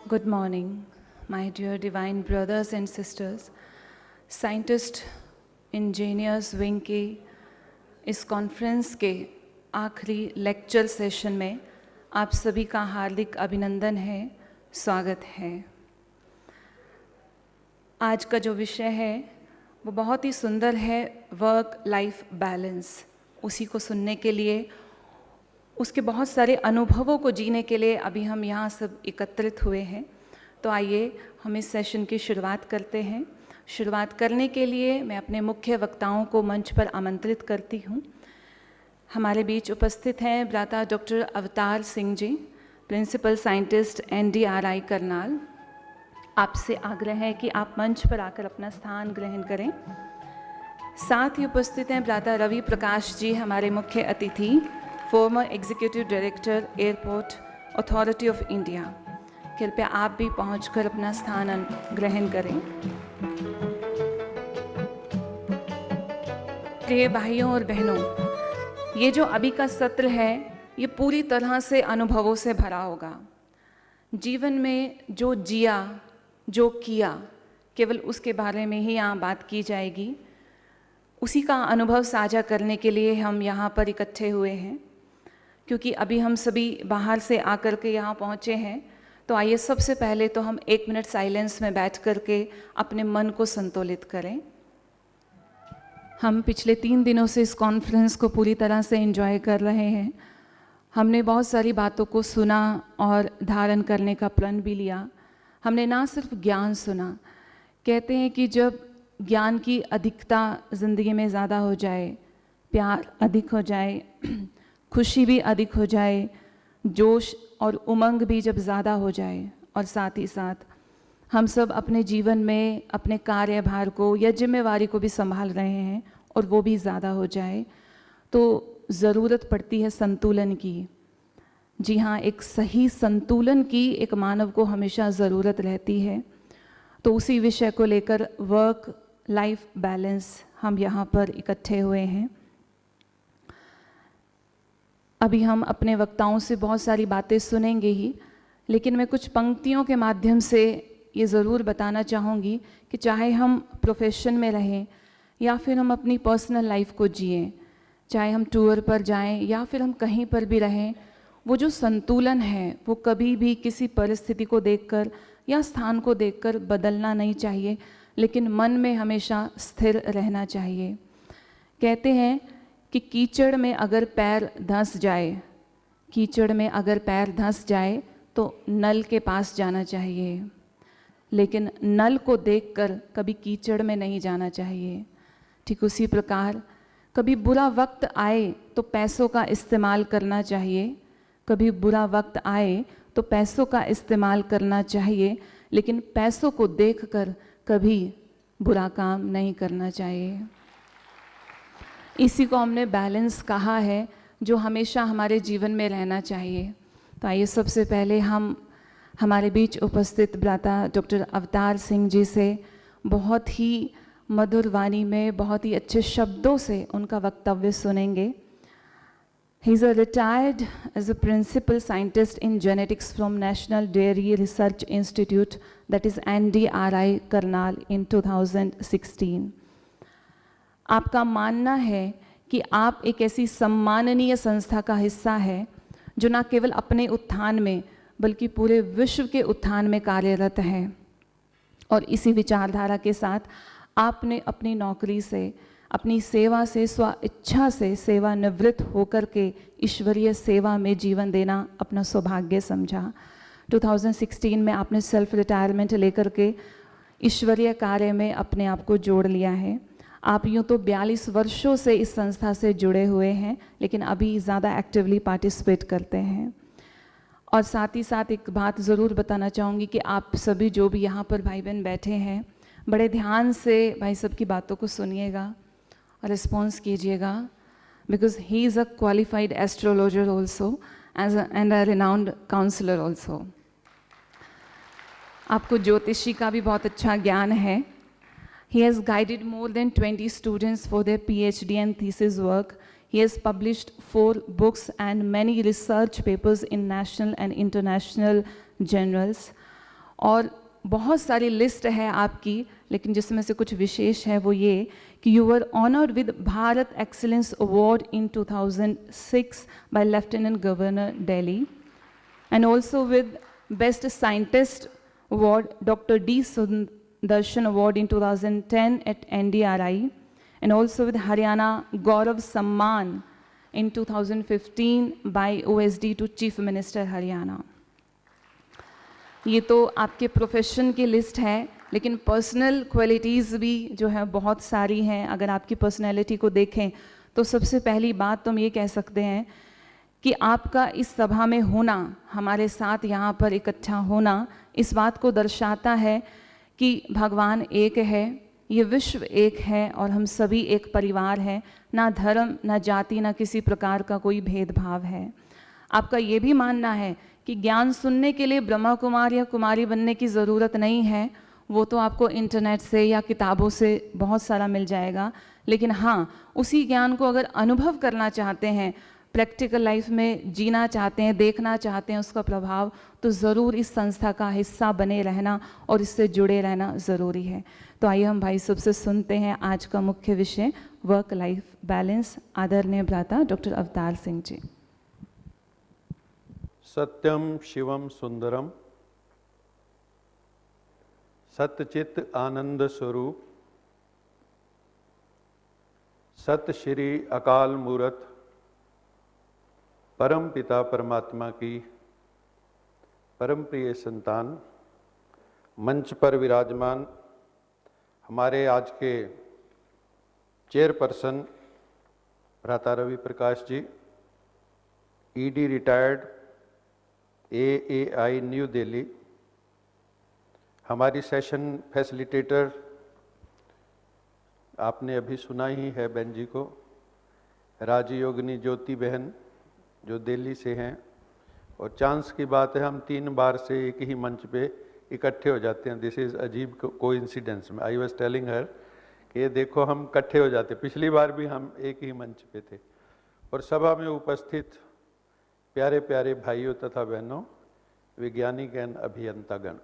Good morning, my dear divine brothers and sisters. Scientist engineers wing के इस conference के आखिरी लेक्चर सेशन में आप सभी का हार्दिक अभिनंदन है, स्वागत है। आज का जो विषय है वो बहुत ही सुंदर है, वर्क लाइफ बैलेंस। उसी को सुनने के लिए, उसके बहुत सारे अनुभवों को जीने के लिए अभी हम यहाँ सब एकत्रित हुए हैं। तो आइए हम इस सेशन की शुरुआत करते हैं। शुरुआत करने के लिए मैं अपने मुख्य वक्ताओं को मंच पर आमंत्रित करती हूँ। हमारे बीच उपस्थित हैं भ्राता doctor Avtar Singh ji, principal scientist NDRI Karnal. आपसे आग्रह है कि आप मंच पर आकर अपना स्थान ग्रहण करें। साथ ही उपस्थित हैं भ्राता रवि प्रकाश जी, हमारे मुख्य अतिथि, farmer executive director airport authority of India. कृपया आप भी पहुंचकर अपना स्थान ग्रहण करें। प्रिय भाइयों और बहनों, ये जो अभी का सत्र है ये पूरी तरह से अनुभवों से भरा होगा। जीवन में जो जिया, जो किया, केवल उसके बारे में ही यहाँ बात की जाएगी। उसी का अनुभव साझा करने के लिए हम यहाँ पर इकट्ठे हुए हैं। क्योंकि अभी हम सभी बाहर से आकर के यहाँ पहुँचे हैं, तो आइए सबसे पहले तो हम 1 मिनट साइलेंस में बैठ कर के अपने मन को संतुलित करें। हम पिछले 3 दिनों से इस कॉन्फ्रेंस को पूरी तरह से एंजॉय कर रहे हैं। हमने बहुत सारी बातों को सुना और धारण करने का प्रण भी लिया। हमने ना सिर्फ ज्ञान सुना, कहते हैं कि जब ज्ञान की अधिकता ज़िंदगी में ज़्यादा हो जाए, प्यार अधिक हो जाए, खुशी भी अधिक हो जाए, जोश और उमंग भी जब ज़्यादा हो जाए, और साथ ही साथ हम सब अपने जीवन में अपने कार्यभार को या जिम्मेवारी को भी संभाल रहे हैं और वो भी ज़्यादा हो जाए, तो ज़रूरत पड़ती है संतुलन की। जी हाँ, एक सही संतुलन की एक मानव को हमेशा ज़रूरत रहती है। तो उसी विषय को लेकर वर्क लाइफ बैलेंस हम यहाँ पर इकट्ठे हुए हैं। अभी हम अपने वक्ताओं से बहुत सारी बातें सुनेंगे ही, लेकिन मैं कुछ पंक्तियों के माध्यम से ये ज़रूर बताना चाहूँगी कि चाहे हम प्रोफेशन में रहें या फिर हम अपनी पर्सनल लाइफ को जिएं, चाहे हम टूर पर जाएं या फिर हम कहीं पर भी रहें, वो जो संतुलन है वो कभी भी किसी परिस्थिति को देखकर या स्थान को देखकर बदलना नहीं चाहिए, लेकिन मन में हमेशा स्थिर रहना चाहिए। कहते हैं कि कीचड़ में अगर पैर धंस जाए, कीचड़ में अगर पैर धंस जाए तो नल के पास जाना चाहिए, लेकिन नल को देखकर कभी कीचड़ में नहीं जाना चाहिए। ठीक उसी प्रकार कभी बुरा वक्त आए तो पैसों का इस्तेमाल करना चाहिए, कभी बुरा वक्त आए तो पैसों का इस्तेमाल करना चाहिए, लेकिन पैसों को देखकर कभी बुरा काम नहीं करना चाहिए। इसी को हमने बैलेंस कहा है, जो हमेशा हमारे जीवन में रहना चाहिए। तो आइए सबसे पहले हम हमारे बीच उपस्थित भ्राता डॉक्टर अवतार सिंह जी से बहुत ही मधुर वाणी में, बहुत ही अच्छे शब्दों से उनका वक्तव्य सुनेंगे। He is retired as a principal scientist in genetics from National Dairy Research Institute, that is NDRI Karnal, in 2016. आपका मानना है कि आप एक ऐसी सम्माननीय संस्था का हिस्सा है जो न केवल अपने उत्थान में बल्कि पूरे विश्व के उत्थान में कार्यरत है, और इसी विचारधारा के साथ आपने अपनी नौकरी से, अपनी सेवा से, स्व इच्छा से सेवानिवृत्त होकर के ईश्वरीय सेवा में जीवन देना अपना सौभाग्य समझा। 2016 में आपने सेल्फ रिटायरमेंट लेकर के ईश्वरीय कार्य में अपने आप को जोड़ लिया है। आप यूँ तो 42 वर्षों से इस संस्था से जुड़े हुए हैं, लेकिन अभी ज़्यादा एक्टिवली पार्टिसिपेट करते हैं। और साथ ही साथ एक बात ज़रूर बताना चाहूँगी कि आप सभी जो भी यहाँ पर भाई बहन बैठे हैं, बड़े ध्यान से भाई सब की बातों को सुनिएगा और रिस्पॉन्स कीजिएगा, because he is a qualified astrologer also and a renowned counsellor also. आपको ज्योतिषी का भी बहुत अच्छा ज्ञान है। He has guided more than 20 students for their PhD and thesis work. He has published 4 books and many research papers in national and international journals. और बहुत सारी लिस्ट है आपकी, लेकिन जिसमें से कुछ विशेष है वो ये कि you were honoured with Bharat excellence award in 2006 by lieutenant governor Delhi, and also with Best Scientist Award, Dr. D. Sudarshan Award in 2010 at NDRI, and also with Haryana Gaurav Samman in 2015 by OSD to Chief Minister Haryana. ये तो आपके profession की list है, लेकिन personal qualities भी जो है बहुत सारी हैं। अगर आपकी पर्सनैलिटी को देखें तो सबसे पहली बात तो हम ये कह सकते हैं कि आपका इस सभा में होना, हमारे साथ यहाँ पर इकट्ठा होना, इस बात को दर्शाता है कि भगवान एक है, ये विश्व एक है और हम सभी एक परिवार हैं। ना धर्म, ना जाति, ना किसी प्रकार का कोई भेदभाव है। आपका ये भी मानना है कि ज्ञान सुनने के लिए ब्रह्मा कुमार या कुमारी बनने की ज़रूरत नहीं है, वो तो आपको इंटरनेट से या किताबों से बहुत सारा मिल जाएगा। लेकिन हाँ, उसी ज्ञान को अगर अनुभव करना चाहते हैं, प्रैक्टिकल लाइफ में जीना चाहते हैं, देखना चाहते हैं उसका प्रभाव, तो ज़रूर इस संस्था का हिस्सा बने रहना और इससे जुड़े रहना ज़रूरी है। तो आइए हम भाई सबसे सुनते हैं आज का मुख्य विषय वर्क लाइफ बैलेंस। आदरणीय भ्राता डॉक्टर अवतार सिंह जी। सत्यम शिवम सुंदरम सतचित आनंद स्वरूप सत श्री अकाल मूरत परम पिता परमात्मा की परम प्रिय संतान, मंच पर विराजमान हमारे आज के चेयरपर्सन भ्राता Ravi Prakash ji, ED retired AAI New Delhi, हमारी सेशन फैसिलिटेटर आपने अभी सुना ही है बहन जी को, राजयोगिनी ज्योति बहन जो दिल्ली से हैं। और चांस की बात है हम 3 बार से एक ही मंच पे इकट्ठे हो जाते हैं। दिस इज़ अजीब coincidence. I was telling her कि ये देखो हम इकट्ठे हो जाते, पिछली बार भी हम एक ही मंच पे थे। और सभा में उपस्थित प्यारे प्यारे भाइयों तथा बहनों, वैज्ञानिकगण, अभियंतागण,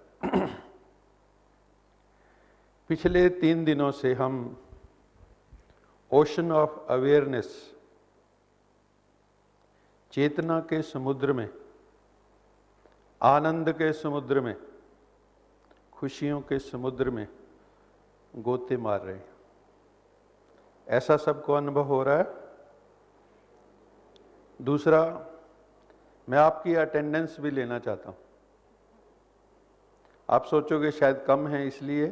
पिछले 3 दिनों से हम ओशन ऑफ अवेयरनेस, चेतना के समुद्र में, आनंद के समुद्र में, खुशियों के समुद्र में गोते मार रहे हैं। ऐसा सबको अनुभव हो रहा है। दूसरा, मैं आपकी अटेंडेंस भी लेना चाहता हूं। आप सोचोगे शायद कम है, इसलिए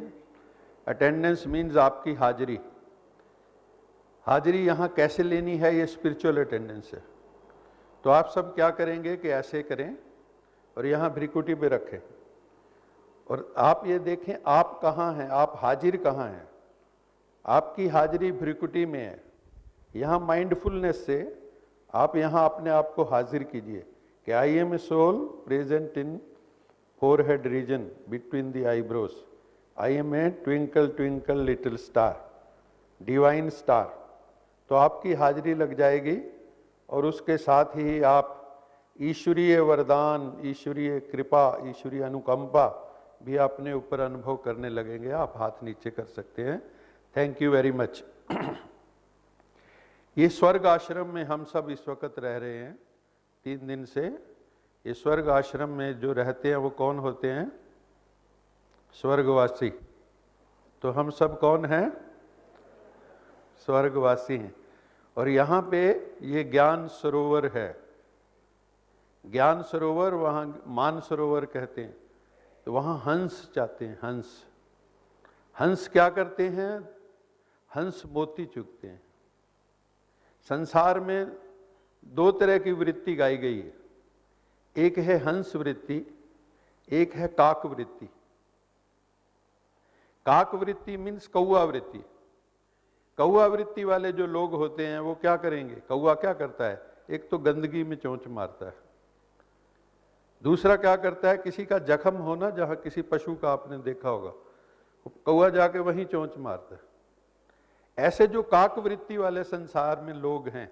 अटेंडेंस मीन्स आपकी हाजिरी। हाजिरी यहाँ कैसे लेनी है, ये स्पिरिचुअल अटेंडेंस है। तो आप सब क्या करेंगे कि ऐसे करें और यहाँ भ्रिकुटी पे रखें और आप ये देखें आप कहाँ हैं, आप हाजिर कहाँ हैं। आपकी हाजिरी भ्रिकुटी में है। यहाँ माइंडफुलनेस से आप यहाँ अपने आप को हाजिर कीजिए कि I am a soul present in forehead region between the eyebrows. I am a twinkle twinkle little star, divine star. तो आपकी हाजिरी लग जाएगी और उसके साथ ही आप ईश्वरीय वरदान, ईश्वरीय कृपा, ईश्वरीय अनुकंपा भी अपने ऊपर अनुभव करने लगेंगे। आप हाथ नीचे कर सकते हैं। Thank you very much. ये स्वर्ग आश्रम में हम सब इस वक्त रह रहे हैं 3 दिन से। ये स्वर्ग आश्रम में जो रहते हैं वो कौन होते हैं? स्वर्गवासी। तो हम सब कौन हैं? स्वर्गवासी हैं। और यहाँ पे ये ज्ञान सरोवर है। ज्ञान सरोवर, वहाँ मान सरोवर कहते हैं। तो वहाँ हंस जाते हैं। हंस हंस क्या करते हैं? हंस मोती चुगते हैं। संसार में 2 तरह की वृत्ति गाई गई है। एक है हंस वृत्ति, एक है काक वृत्ति। काक वृत्ति मीन्स कौआ वृत्ति। कौआ वृत्ति वाले जो लोग होते हैं वो क्या करेंगे? कौआ क्या करता है? एक तो गंदगी में चोंच मारता है, दूसरा क्या करता है, किसी का जख्म होना, जहां किसी पशु का आपने देखा होगा, कौआ जाके वहीं चोंच मारता है। ऐसे जो काक वृत्ति वाले संसार में लोग हैं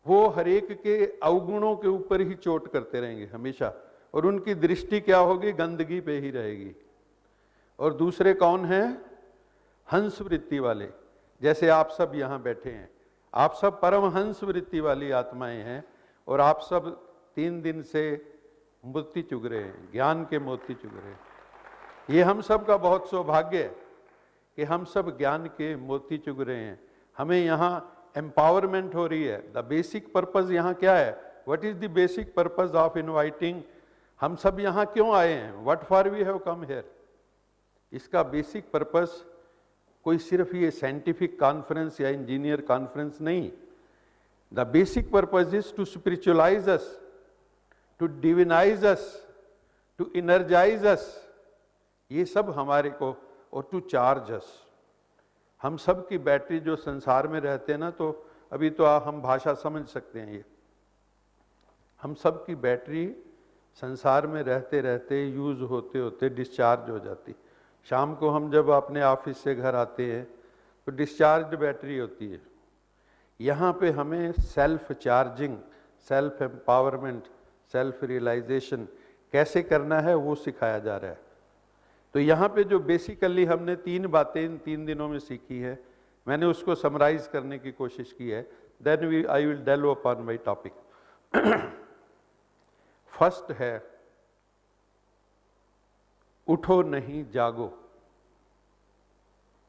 वो हरेक के अवगुणों के ऊपर ही चोट करते रहेंगे हमेशा। और उनकी दृष्टि क्या होगी, गंदगी पे ही रहेगी। और दूसरे कौन हैं, हंस वृत्ति वाले, जैसे आप सब यहाँ बैठे हैं, आप सब परमहंस वृत्ति वाली आत्माएं हैं, और आप सब 3 दिन से मोती चुग रहे हैं, ज्ञान के मोती चुग रहे हैं। ये हम सब का बहुत सौभाग्य है कि हम सब ज्ञान के मोती चुग रहे हैं। हमें यहाँ एम्पावरमेंट हो रही है। द बेसिक पर्पज यहाँ क्या है, what is the basic purpose of inviting, हम सब यहाँ क्यों आए हैं, what for we have come here. इसका बेसिक पर्पस कोई सिर्फ ये साइंटिफिक कॉन्फ्रेंस या इंजीनियर कॉन्फ्रेंस नहीं। The basic purpose is to spiritualize us, to divinize us, to energize us, ये सब हमारे को, और टू चार्ज अस। हम सब की बैटरी जो संसार में रहते हैं ना, तो अभी तो हम भाषा समझ सकते हैं, ये हम सब की बैटरी संसार में रहते रहते यूज होते होते डिस्चार्ज हो जाती। शाम को हम जब अपने ऑफिस से घर आते हैं तो डिस्चार्ज बैटरी होती है। यहाँ पे हमें self charging, self empowerment, self realisation कैसे करना है वो सिखाया जा रहा है। तो यहाँ पे जो बेसिकली हमने 3 बातें इन 3 दिनों में सीखी है, मैंने उसको समराइज करने की कोशिश की है। Then I will delve upon my topic. First है, उठो नहीं जागो।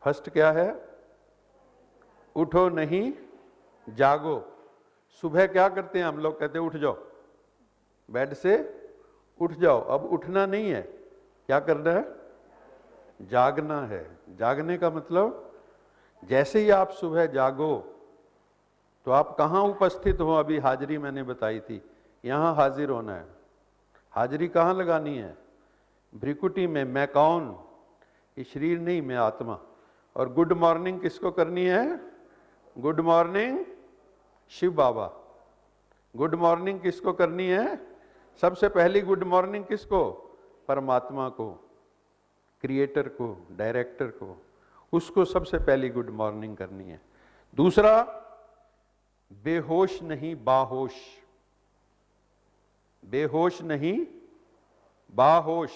फर्स्ट क्या है, उठो नहीं जागो। सुबह क्या करते हैं हम लोग, कहते हैं उठ जाओ, बेड से उठ जाओ। अब उठना नहीं है, क्या करना है, जागना है। जागने का मतलब, जैसे ही आप सुबह जागो तो आप कहाँ उपस्थित हो, अभी हाजिरी मैंने बताई थी, यहाँ हाजिर होना है। हाजिरी कहाँ लगानी है, भ्रिकुटी में, मैं कौन, ये शरीर नहीं, मैं आत्मा। और गुड मॉर्निंग किसको करनी है, गुड मॉर्निंग शिव बाबा। गुड मॉर्निंग किसको करनी है, सबसे पहली गुड मॉर्निंग किसको, परमात्मा को, क्रिएटर को, डायरेक्टर को, उसको सबसे पहली गुड मॉर्निंग करनी है। दूसरा, बेहोश नहीं बाहोश। बेहोश नहीं बाहोश।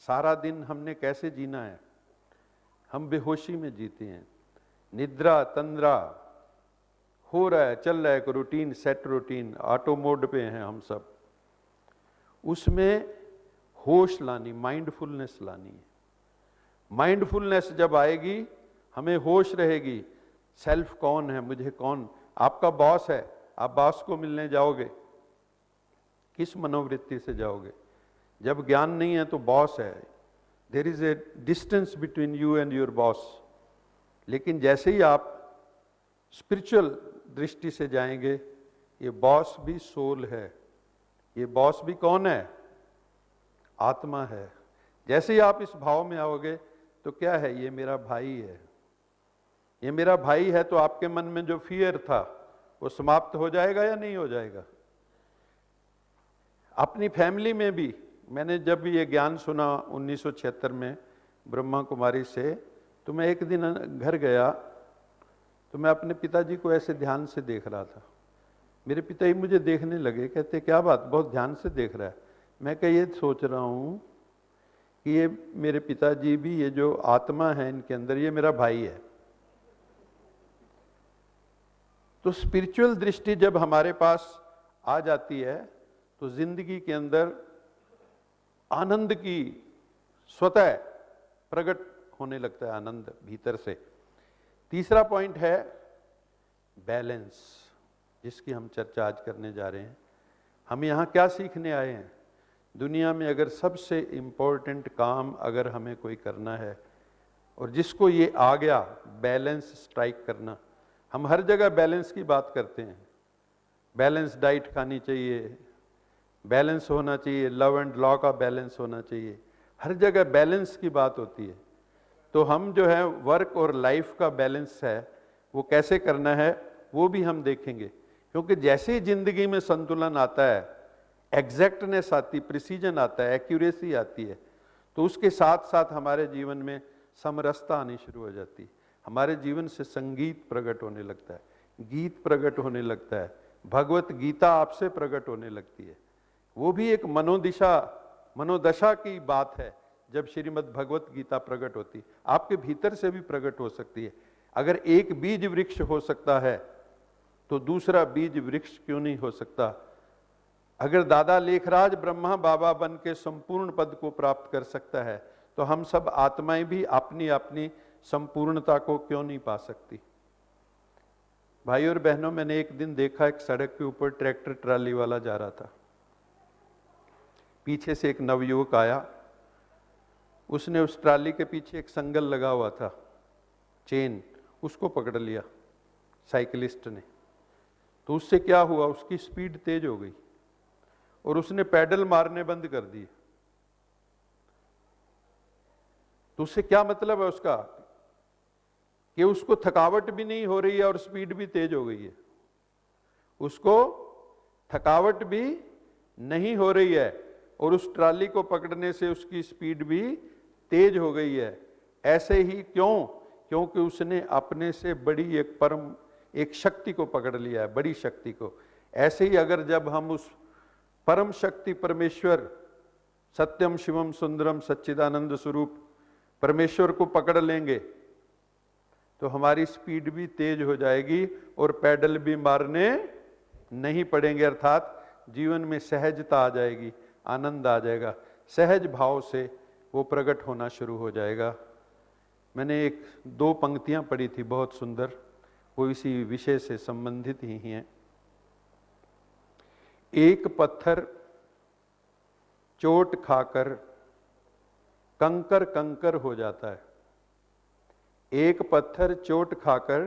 सारा दिन हमने कैसे जीना है, हम बेहोशी में जीते हैं। निद्रा तंद्रा हो रहा है, चल रहा है, एक routine, set routine, auto mode पे हैं हम सब। उसमें होश लानी, माइंडफुलनेस लानी है। माइंडफुलनेस जब आएगी, हमें होश रहेगी, सेल्फ कौन है, मुझे कौन। आपका बॉस है, आप बॉस को मिलने जाओगे, किस मनोवृत्ति से जाओगे, जब ज्ञान नहीं है तो बॉस है, there is a distance between you and your boss. लेकिन जैसे ही आप स्पिरिचुअल दृष्टि से जाएंगे, ये बॉस भी सोल है, ये बॉस भी कौन है, आत्मा है। जैसे ही आप इस भाव में आओगे तो क्या है, ये मेरा भाई है, ये मेरा भाई है, तो आपके मन में जो फियर था वो समाप्त हो जाएगा या नहीं हो जाएगा। अपनी फैमिली में भी, मैंने जब भी ये ज्ञान सुना 1976 में ब्रह्मा कुमारी से, तो मैं एक दिन घर गया तो मैं अपने पिताजी को ऐसे ध्यान से देख रहा था। मेरे पिताजी मुझे देखने लगे, कहते क्या बात, बहुत ध्यान से देख रहा है। मैं क्या ये सोच रहा हूँ कि ये मेरे पिताजी भी, ये जो आत्मा है इनके अंदर, ये मेरा भाई है। तो स्पिरिचुअल दृष्टि जब हमारे पास आ जाती है तो जिंदगी के अंदर आनंद की स्वतः प्रकट होने लगता है, आनंद भीतर से। तीसरा पॉइंट है बैलेंस, जिसकी हम चर्चा आज करने जा रहे हैं। हम यहाँ क्या सीखने आए हैं, दुनिया में अगर सबसे इम्पोर्टेंट काम अगर हमें कोई करना है, और जिसको ये आ गया, बैलेंस स्ट्राइक करना। हम हर जगह बैलेंस की बात करते हैं, बैलेंस डाइट खानी चाहिए, बैलेंस होना चाहिए, लव एंड लॉ का बैलेंस होना चाहिए, हर जगह बैलेंस की बात होती है। तो हम जो है वर्क और लाइफ का बैलेंस है, वो कैसे करना है वो भी हम देखेंगे। क्योंकि जैसे ही जिंदगी में संतुलन आता है, एग्जैक्टनेस आती, प्रिसीजन आता है, एक्यूरेसी आती है, तो उसके साथ साथ हमारे जीवन में समरसता आनी शुरू हो जाती है। हमारे जीवन से संगीत प्रकट होने लगता है, गीत प्रकट होने लगता है, भगवत गीता आपसे प्रकट होने लगती है। वो भी एक मनोदिशा मनोदशा की बात है जब श्रीमद् भगवत गीता प्रकट होती, आपके भीतर से भी प्रकट हो सकती है। अगर एक बीज वृक्ष हो सकता है तो दूसरा बीज वृक्ष क्यों नहीं हो सकता? अगर दादा लेखराज ब्रह्मा बाबा बन के संपूर्ण पद को प्राप्त कर सकता है तो हम सब आत्माएं भी अपनी अपनी संपूर्णता को क्यों नहीं पा सकती? भाई और बहनों, मैंने एक दिन देखा एक सड़क के ऊपर ट्रैक्टर ट्राली वाला जा रहा था। पीछे से एक नवयुवक आया, उसने उस ट्राली के पीछे एक संगल लगा हुआ था, चेन, उसको पकड़ लिया साइकिलिस्ट ने। तो उससे क्या हुआ, उसकी स्पीड तेज हो गई और उसने पैडल मारने बंद कर दिए। तो उससे क्या मतलब है उसका कि उसको थकावट भी नहीं हो रही है और स्पीड भी तेज हो गई है। उसको थकावट भी नहीं हो रही है और उस ट्राली को पकड़ने से उसकी स्पीड भी तेज हो गई है। ऐसे ही क्यों? क्योंकि उसने अपने से बड़ी एक शक्ति को पकड़ लिया है, बड़ी शक्ति को। ऐसे ही अगर जब हम उस परम शक्ति परमेश्वर सत्यम शिवम सुंदरम सच्चिदानंद स्वरूप परमेश्वर को पकड़ लेंगे तो हमारी स्पीड भी तेज हो जाएगी और पैडल भी मारने नहीं पड़ेंगे, अर्थात जीवन में सहजता आ जाएगी, आनंद आ जाएगा, सहज भाव से वो प्रकट होना शुरू हो जाएगा। मैंने एक दो पंक्तियां पढ़ी थी बहुत सुंदर, वो इसी विषय से संबंधित ही हैं। एक पत्थर चोट खाकर कंकर कंकर हो जाता है। एक पत्थर चोट खाकर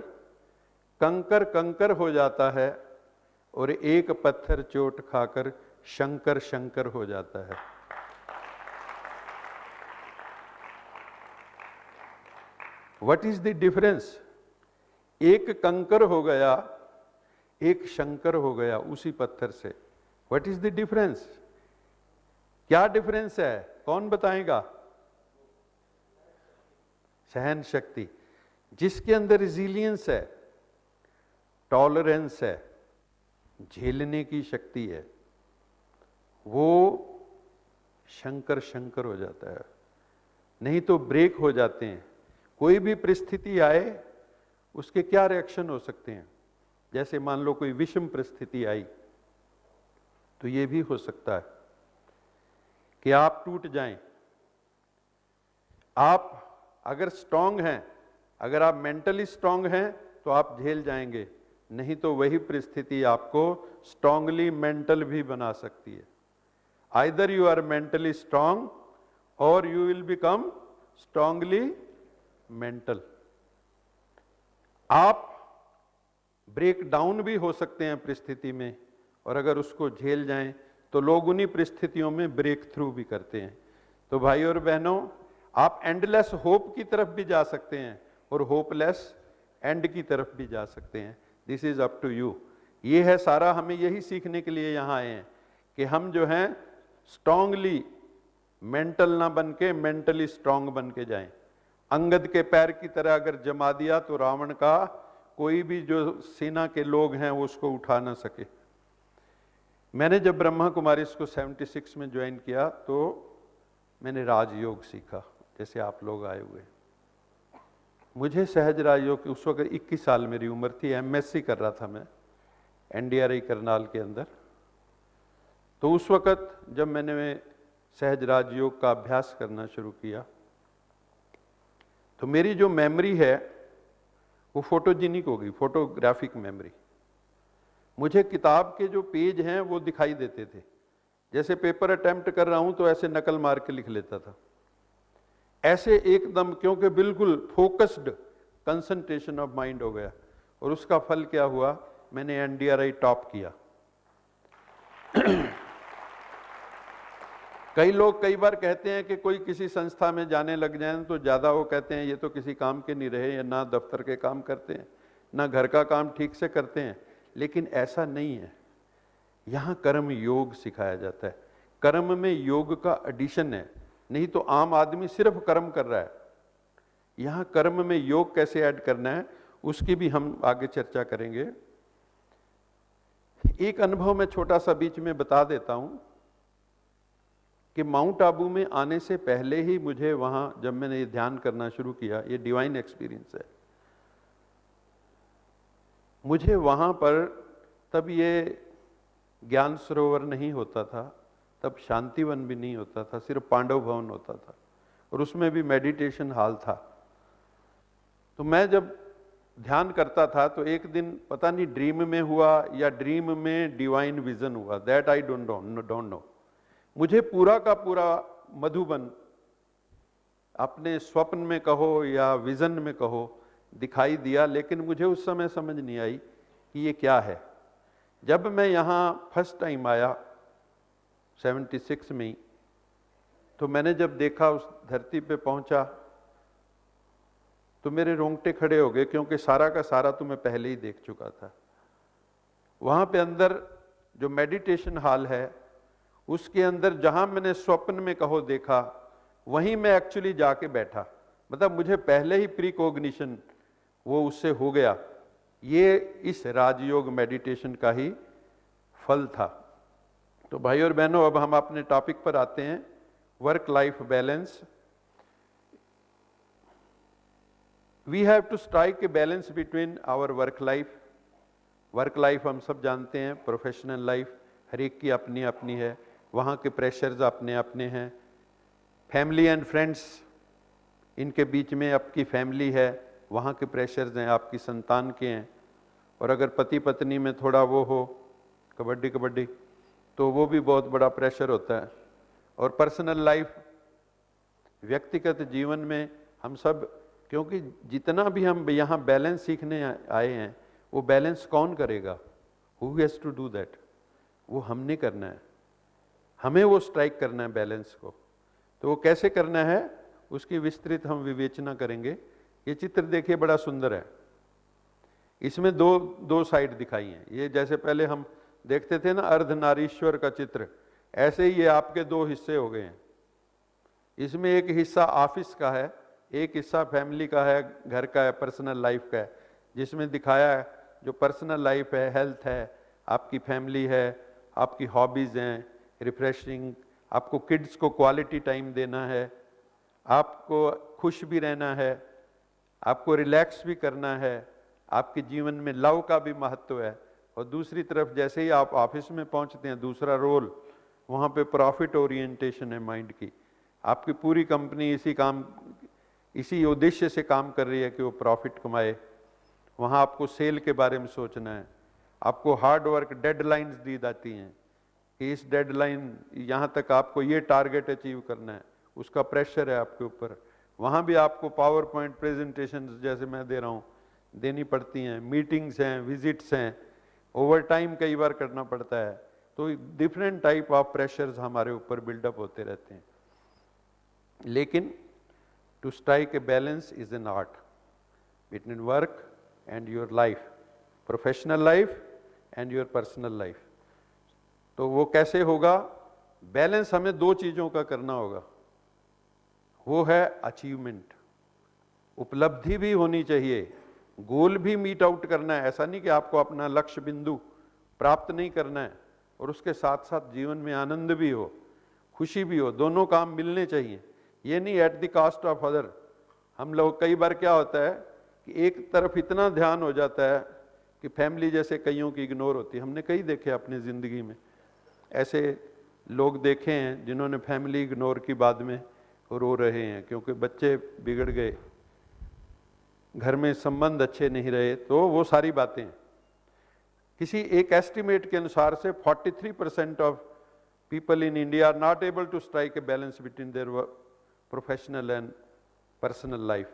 कंकर कंकर हो जाता है और एक पत्थर चोट खाकर शंकर शंकर हो जाता है। What is the difference? एक कंकर हो गया, एक शंकर हो गया उसी पत्थर से। What is the difference? क्या डिफरेंस है? कौन बताएगा? सहन शक्ति, जिसके अंदर रिजिलियंस है, टॉलरेंस है, झेलने की शक्ति है, वो शंकर शंकर हो जाता है। नहीं तो ब्रेक हो जाते हैं। कोई भी परिस्थिति आए उसके क्या रिएक्शन हो सकते हैं? जैसे मान लो कोई विषम परिस्थिति आई तो ये भी हो सकता है कि आप टूट जाएं। आप अगर स्ट्रांग हैं, अगर आप मेंटली स्ट्रांग हैं तो आप झेल जाएंगे, नहीं तो वही परिस्थिति आपको स्ट्रांगली मेंटल भी बना सकती है। Either you are mentally strong और you will become strongly mental. आप ब्रेक डाउन भी हो सकते हैं परिस्थिति में, और अगर उसको झेल जाएं तो लोग उन्हीं परिस्थितियों में ब्रेक थ्रू भी करते हैं। तो भाई और बहनों, आप एंडलेस होप की तरफ भी जा सकते हैं और होपलेस एंड की तरफ भी जा सकते हैं। This is up to you. ये है सारा, हमें यही सीखने के लिए यहाँ आए हैं कि हम जो हैं स्ट्रांगली मेंटल ना बन के मेंटली स्ट्रांग बन के जाएं। अंगद के पैर की तरह अगर जमा दिया तो रावण का कोई भी जो सेना के लोग हैं वो उसको उठा ना सके। मैंने जब ब्रह्मा कुमारीज को 76 में ज्वाइन किया तो मैंने राजयोग सीखा, जैसे आप लोग आए हुए। मुझे सहज राजयोग, उस वक्त 21 साल मेरी उम्र थी, एमएससी कर रहा था मैं एनडीआरआई करनाल के अंदर। तो उस वक्त जब मैंने सहज राजयोग का अभ्यास करना शुरू किया तो मेरी जो मेमोरी है वो फोटोजेनिक हो गई, फोटोग्राफिक मेमोरी। मुझे किताब के जो पेज हैं वो दिखाई देते थे, जैसे पेपर अटेम्प्ट कर रहा हूं तो ऐसे नकल मार के लिख लेता था, ऐसे एकदम, क्योंकि बिल्कुल फोकस्ड कंसंट्रेशन ऑफ माइंड हो गया। और उसका फल क्या हुआ? मैंने एनडीआरआई टॉप किया। कई लोग कई बार कहते हैं कि कोई किसी संस्था में जाने लग जाए तो ज़्यादा वो कहते हैं ये तो किसी काम के नहीं रहे, या ना दफ्तर के काम करते हैं, ना घर का काम ठीक से करते हैं। लेकिन ऐसा नहीं है। यहाँ कर्म योग सिखाया जाता है। कर्म में योग का एडिशन है, नहीं तो आम आदमी सिर्फ कर्म कर रहा है। यहाँ कर्म में योग कैसे ऐड करना है उसकी भी हम आगे चर्चा करेंगे। एक अनुभव मैं छोटा सा बीच में बता देता हूँ कि माउंट आबू में आने से पहले ही मुझे वहाँ जब मैंने ये ध्यान करना शुरू किया, ये डिवाइन एक्सपीरियंस है, मुझे वहाँ पर तब ये ज्ञान सरोवर नहीं होता था, तब शांतिवन भी नहीं होता था, सिर्फ पांडव भवन होता था और उसमें भी मेडिटेशन हॉल था। तो मैं जब ध्यान करता था तो एक दिन पता नहीं ड्रीम में हुआ या ड्रीम में डिवाइन विजन हुआ, दैट आई डोंट नो। मुझे पूरा का पूरा मधुबन अपने स्वप्न में कहो या विजन में कहो दिखाई दिया, लेकिन मुझे उस समय समझ नहीं आई कि ये क्या है। जब मैं यहाँ फर्स्ट टाइम आया 76 में, तो मैंने जब देखा, उस धरती पे पहुंचा, तो मेरे रोंगटे खड़े हो गए, क्योंकि सारा का सारा तो मैं पहले ही देख चुका था। वहाँ पे अंदर जो मेडिटेशन हॉल है, उसके अंदर जहाँ मैंने स्वप्न में कहो देखा, वहीं मैं एक्चुअली जाके बैठा। मतलब मुझे पहले ही प्रीकॉग्निशन वो उससे हो गया। ये इस राजयोग मेडिटेशन का ही फल था। तो भाई और बहनों, अब हम अपने टॉपिक पर आते हैं, work life balance. We have to strike a balance between our work life. Work life हम सब जानते हैं, प्रोफेशनल लाइफ हर एक की अपनी अपनी है, वहाँ के प्रेशर्स अपने अपने हैं। फैमिली एंड फ्रेंड्स, इनके बीच में आपकी फैमिली है, वहाँ के प्रेशर्स हैं, आपकी संतान के हैं। और अगर पति पत्नी में थोड़ा वो हो कबड्डी, तो वो भी बहुत बड़ा प्रेशर होता है। और पर्सनल लाइफ, व्यक्तिगत जीवन में हम सब, क्योंकि जितना भी हम यहाँ बैलेंस सीखने आए हैं, वो बैलेंस कौन करेगा? Who has to do that? वो हमने करना है, हमें वो स्ट्राइक करना है बैलेंस को। तो वो कैसे करना है, उसकी विस्तृत हम विवेचना करेंगे। ये चित्र देखिए, बड़ा सुंदर है। इसमें दो साइड दिखाई हैं। ये जैसे पहले हम देखते थे ना अर्धनारीश्वर का चित्र, ऐसे ही ये आपके दो हिस्से हो गए हैं। इसमें एक हिस्सा ऑफिस का है, एक हिस्सा फैमिली का है, घर का है, पर्सनल लाइफ का है। जिसमें दिखाया है जो पर्सनल लाइफ है, हेल्थ है, आपकी फैमिली है, आपकी हॉबीज़ हैं, रिफ्रेशिंग, आपको किड्स को क्वालिटी टाइम देना है, आपको खुश भी रहना है, आपको रिलैक्स भी करना है, आपके जीवन में लव का भी महत्व है। और दूसरी तरफ जैसे ही आप ऑफिस में पहुंचते हैं, दूसरा रोल, वहाँ पे प्रॉफिट ओरिएंटेशन है माइंड की। आपकी पूरी कंपनी इसी उद्देश्य से काम कर रही है कि वो प्रॉफिट कमाए। वहाँ आपको सेल के बारे में सोचना है, आपको हार्ड वर्क डेडलाइंस दी जाती हैं कि इस डेडलाइन यहाँ तक आपको ये टारगेट अचीव करना है, उसका प्रेशर है आपके ऊपर। वहाँ भी आपको पावर पॉइंट प्रेजेंटेशन जैसे मैं दे रहा हूँ देनी पड़ती हैं, मीटिंग्स हैं, विजिट्स हैं, ओवर टाइम कई बार करना पड़ता है। तो डिफरेंट टाइप ऑफ प्रेशर्स हमारे ऊपर बिल्डअप होते रहते हैं। लेकिन to strike a balance is an art between work and your life, professional life and your personal life. तो वो कैसे होगा? बैलेंस हमें दो चीज़ों का करना होगा। वो है अचीवमेंट, उपलब्धि भी होनी चाहिए, गोल भी मीट आउट करना है। ऐसा नहीं कि आपको अपना लक्ष्य बिंदु प्राप्त नहीं करना है, और उसके साथ साथ जीवन में आनंद भी हो, खुशी भी हो, दोनों काम मिलने चाहिए। ये नहीं at the cost of other. हम लोग कई बार क्या होता है कि एक तरफ इतना ध्यान हो जाता है कि फैमिली जैसे कईयों की इग्नोर होती है। हमने कई देखे अपनी ज़िंदगी में, ऐसे लोग देखे हैं जिन्होंने फैमिली इग्नोर की, बाद में रो रहे हैं क्योंकि बच्चे बिगड़ गए, घर में संबंध अच्छे नहीं रहे। तो वो सारी बातें, किसी एक एस्टिमेट के अनुसार से 43% of people in India are not able to strike a balance between their professional and personal life.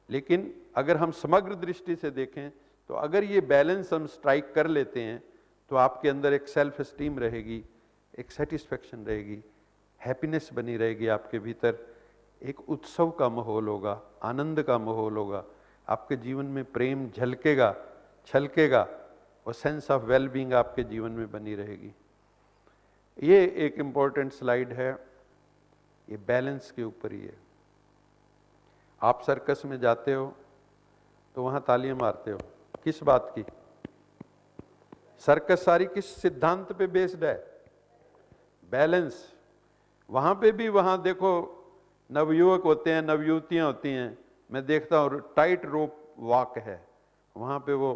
लेकिन अगर हम समग्र दृष्टि से देखें तो अगर ये बैलेंस हम स्ट्राइक कर लेते हैं तो आपके अंदर एक सेल्फ एस्टीम रहेगी, एक सेटिस्फेक्शन रहेगी, हैप्पीनेस बनी रहेगी आपके भीतर, एक उत्सव का माहौल होगा, आनंद का माहौल होगा, आपके जीवन में प्रेम झलकेगा, छलकेगा, और सेंस ऑफ वेलबींग आपके जीवन में बनी रहेगी। ये एक इम्पॉर्टेंट स्लाइड है, ये बैलेंस के ऊपर ही है। आप सर्कस में जाते हो तो वहाँ तालियां मारते हो, किस बात की? सर्कस सारी किस सिद्धांत पे बेस्ड है? बैलेंस। वहाँ पे भी, वहाँ देखो नवयुवक होते हैं, नवयुवतियाँ होती हैं, मैं देखता हूँ टाइट रोप वॉक है, वहाँ पे वो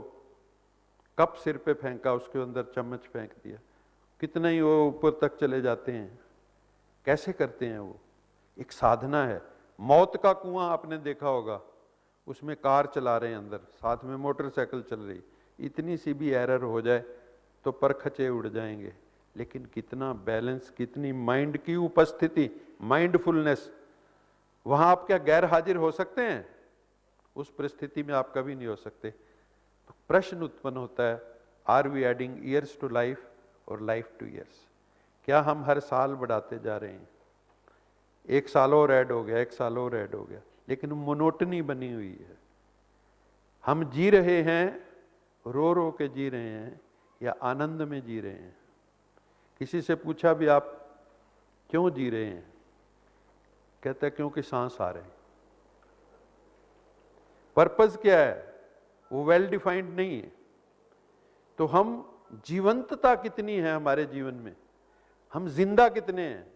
कप सिर पे फेंका, उसके अंदर चम्मच फेंक दिया, कितना ही वो ऊपर तक चले जाते हैं। कैसे करते हैं वो? एक साधना है। मौत का कुआं आपने देखा होगा, उसमें कार चला रहे हैं अंदर, साथ में मोटरसाइकिल चल रही, इतनी सी भी एरर हो जाए तो परखचे उड़ जाएंगे। लेकिन कितना बैलेंस, कितनी माइंड की उपस्थिति, माइंडफुलनेस, वहां आप क्या गैर हाजिर हो सकते हैं? उस परिस्थिति में आप कभी नहीं हो सकते। तो प्रश्न उत्पन्न होता है, are we adding years to life और लाइफ टू ईयर्स? क्या हम हर साल बढ़ाते जा रहे हैं? एक साल और ऐड हो गया, एक साल और ऐड हो गया, लेकिन मोनोटनी बनी हुई है। हम जी रहे हैं, रो रो के जी रहे हैं या आनंद में जी रहे हैं? किसी से पूछा भी आप क्यों जी रहे हैं, कहता है क्योंकि सांस आ रहे हैं। पर्पस क्या है? वो वेल डिफाइंड नहीं है। तो हम जीवंतता कितनी है हमारे जीवन में, हम जिंदा कितने हैं?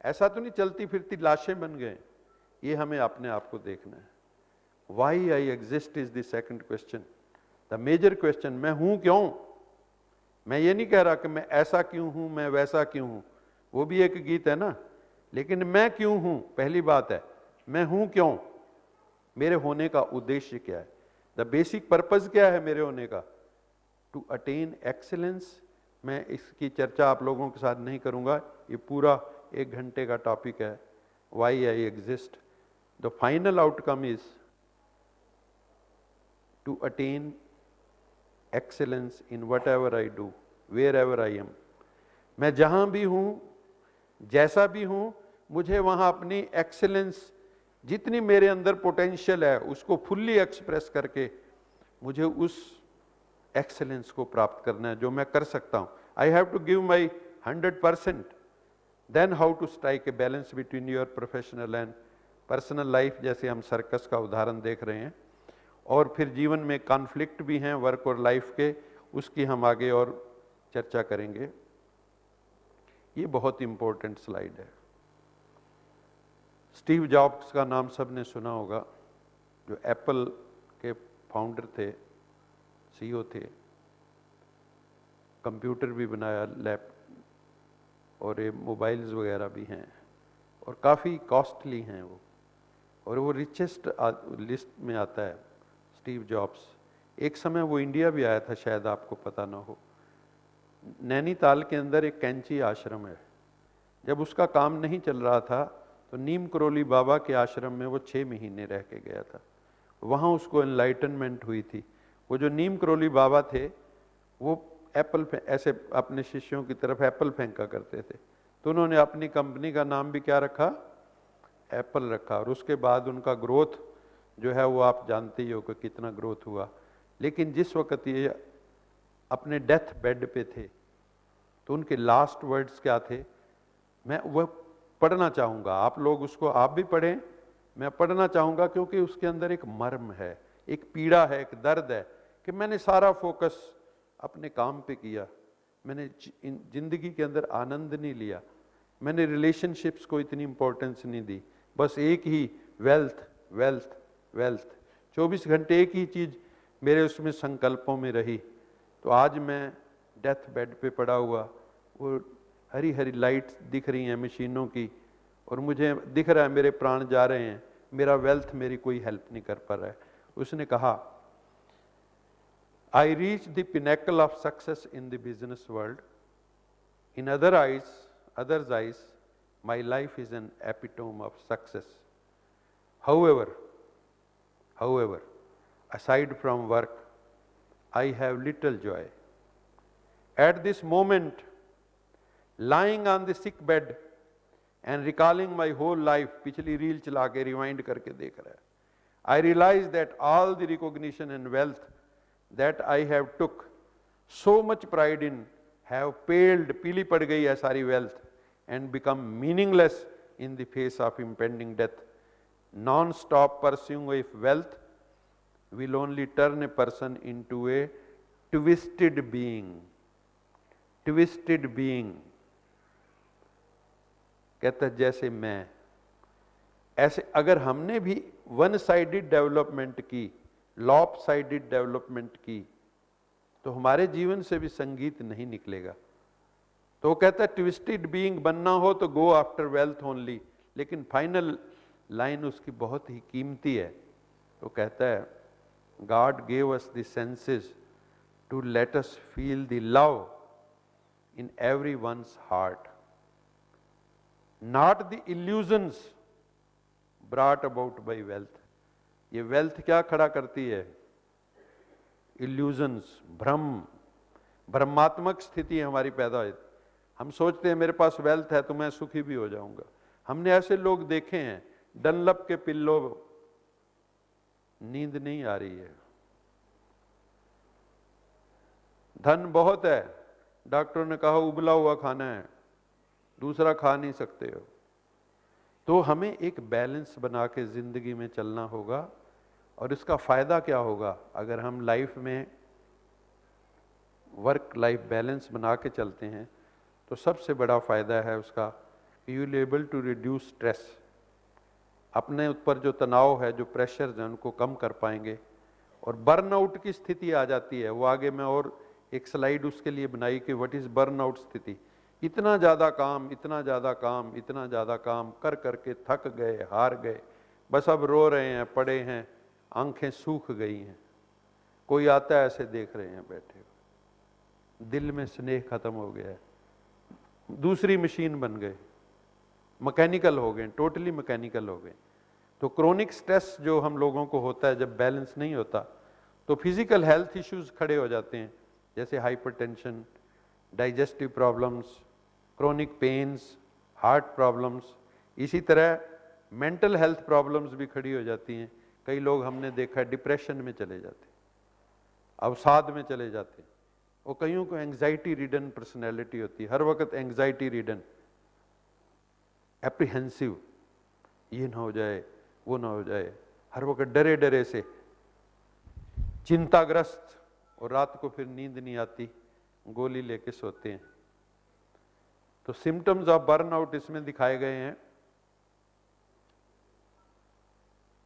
ऐसा तो नहीं चलती फिरती लाशें बन गए। ये हमें अपने आप को देखना है। Why I exist is the second question, the major question. मैं हूं क्यों? मैं ये नहीं कह रहा कि मैं ऐसा क्यों हूं, मैं वैसा क्यों हूं, वो भी एक गीत है ना, लेकिन मैं क्यों हूं पहली बात है। मैं हूं क्यों? मेरे होने का उद्देश्य क्या है? द बेसिक पर्पस क्या है मेरे होने का? To attain excellence. मैं इसकी चर्चा आप लोगों के साथ नहीं करूंगा, ये पूरा 1 घंटे का टॉपिक है, why I exist. The final outcome is to attain excellence in whatever I do, wherever I am. मैं जहां भी हूं, जैसा भी हूं, मुझे वहां अपनी एक्सीलेंस, जितनी मेरे अंदर पोटेंशियल है, उसको फुल्ली एक्सप्रेस करके मुझे उस एक्सेलेंस को प्राप्त करना है जो मैं कर सकता हूं। I have to give my 100%, then how to strike a balance between your professional and personal life. जैसे हम सर्कस का उदाहरण देख रहे हैं, और फिर जीवन में कॉन्फ्लिक्ट भी हैं वर्क और लाइफ के, उसकी हम आगे और चर्चा करेंगे। ये बहुत इंपॉर्टेंट स्लाइड है। स्टीव जॉब्स का नाम सबने सुना होगा, जो एप्पल के फाउंडर थे, सीईओ थे, कंप्यूटर भी बनाया, लैप और ये मोबाइल्स वगैरह भी हैं, और काफ़ी कॉस्टली हैं वो, और वो रिचेस्ट लिस्ट में आता है स्टीव जॉब्स। एक समय वो इंडिया भी आया था, शायद आपको पता ना हो। नैनीताल के अंदर एक कैंची आश्रम है। जब उसका काम नहीं चल रहा था तो नीम करोली बाबा के आश्रम में वो 6 महीने रह के गया था। वहाँ उसको एनलाइटनमेंट हुई थी। वो जो नीम करोली बाबा थे, वो एप्पल ऐसे अपने शिष्यों की तरफ एप्पल फेंका करते थे, तो उन्होंने अपनी कंपनी का नाम भी क्या रखा? एप्पल रखा। और उसके बाद उनका ग्रोथ जो है वो आप जानते ही हो कि कितना ग्रोथ हुआ। लेकिन जिस वक्त ये अपने डेथ बेड पे थे, तो उनके लास्ट वर्ड्स क्या थे? मैं वह पढ़ना चाहूँगा, आप लोग उसको आप भी पढ़ें, मैं पढ़ना चाहूँगा, क्योंकि उसके अंदर एक मर्म है, एक पीड़ा है, एक दर्द है कि मैंने सारा फोकस अपने काम पे किया, मैंने जिंदगी के अंदर आनंद नहीं लिया, मैंने रिलेशनशिप्स को इतनी इंपॉर्टेंस नहीं दी, बस एक ही वेल्थ वेल्थ वेल्थ, 24 घंटे एक ही चीज़ मेरे उसमें संकल्पों में रही। तो आज मैं डेथ बेड पे पड़ा हुआ, वो हरी हरी लाइट्स दिख रही हैं मशीनों की, और मुझे दिख रहा है मेरे प्राण जा रहे हैं, मेरा वेल्थ मेरी कोई हेल्प नहीं कर पा रहा है। उसने कहा, I reached the pinnacle of success in the business world. In others' eyes, my life is an epitome of success. However, aside from work, I have little joy. At this moment, lying on the sick bed and recalling my whole life, पिछली reel चला के rewind करके देख रहा है, I realize that all the recognition and wealth that I have took so much pride in have paled, पीली पड़ गई है सारी wealth, and become meaningless in the face of impending death. Non-stop pursuing of wealth will only turn a person into a twisted being. Twisted being. कहता है जैसे मैं। ऐसे अगर हमने भी वन साइडेड डेवलपमेंट की, लॉप साइडेड डेवलपमेंट की, तो हमारे जीवन से भी संगीत नहीं निकलेगा। तो वो कहता है ट्विस्टेड बीइंग बनना हो तो गो आफ्टर वेल्थ ओनली, लेकिन फाइनल लाइन उसकी बहुत ही कीमती है। तो कहता है God gave us the senses to let us feel the love in everyone's heart, not the illusions brought about by wealth. ये वेल्थ क्या खड़ा करती है? इल्यूजन्स, भ्रम, भ्रमात्मक स्थिति हमारी पैदा होती। हम सोचते हैं मेरे पास वेल्थ है तो मैं सुखी भी हो जाऊंगा। हमने ऐसे लोग देखे हैं, डनलप के पिल्लो, नींद नहीं आ रही है, धन बहुत है, डॉक्टर ने कहा उबला हुआ खाना है, दूसरा खा नहीं सकते हो। तो हमें एक बैलेंस बना के जिंदगी में चलना होगा। और इसका फायदा क्या होगा? अगर हम लाइफ में वर्क लाइफ बैलेंस बना के चलते हैं तो सबसे बड़ा फायदा है उसका, you will able to reduce stress. अपने ऊपर जो तनाव है, जो प्रेशर है, उनको कम कर पाएंगे। और बर्नआउट की स्थिति आ जाती है, वो आगे मैं और एक स्लाइड उसके लिए बनाई कि व्हाट इज बर्नआउट स्थिति। इतना ज़्यादा काम, इतना ज़्यादा काम, इतना ज़्यादा काम कर करके थक गए, हार गए, बस अब रो रहे हैं, पड़े हैं, आंखें सूख गई हैं। कोई आता है ऐसे देख रहे हैं बैठे, दिल में स्नेह खत्म हो गया है, दूसरी मशीन बन गए, मैकेनिकल हो गए, टोटली मैकेनिकल हो गए। तो क्रोनिक स्ट्रेस जो हम लोगों को होता है, जब बैलेंस नहीं होता तो फिजिकल हेल्थ इश्यूज खड़े हो जाते हैं, जैसे hypertension, digestive problems, chronic pains, heart problems. इसी तरह मेंटल हेल्थ प्रॉब्लम्स भी खड़ी हो जाती हैं। कई लोग हमने देखा डिप्रेशन में चले जाते, अवसाद में चले जाते, और कईयों को एंग्जाइटी रिडन पर्सनैलिटी होती है, हर वक्त एंग्जाइटी रिडन, एप्रीहेंसिव, ये ना हो जाए, वो ना हो जाए, हर वक्त डरे डरे से, चिंताग्रस्त, और रात को फिर नींद नहीं आती, गोली लेके सोते हैं। तो सिम्टम्स ऑफ बर्नआउट इसमें दिखाए गए हैं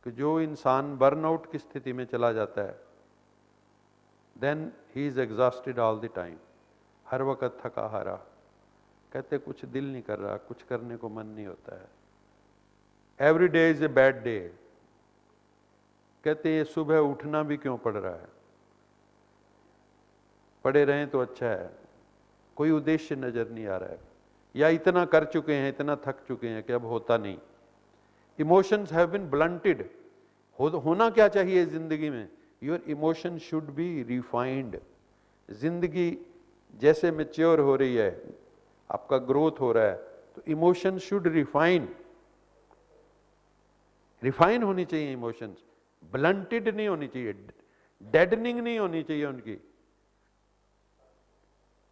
कि जो इंसान बर्नआउट की स्थिति में चला जाता है, then he is exhausted all the time, हर वक्त थका हारा, कहते कुछ दिल नहीं कर रहा, कुछ करने को मन नहीं होता है, every day is a bad day, कहते ये सुबह उठना भी क्यों पड़ रहा है, पड़े रहें तो अच्छा है, कोई उद्देश्य नजर नहीं आ रहा है, या इतना कर चुके हैं, इतना थक चुके हैं कि अब होता नहीं। Emotions have been blunted. होना क्या चाहिए जिंदगी में? Your emotion should be refined. जिंदगी जैसे मैच्योर हो रही है, आपका ग्रोथ हो रहा है, तो इमोशन शुड रिफाइन होनी चाहिए इमोशंस, ब्लंटेड नहीं होनी चाहिए, डेडनिंग नहीं होनी चाहिए उनकी।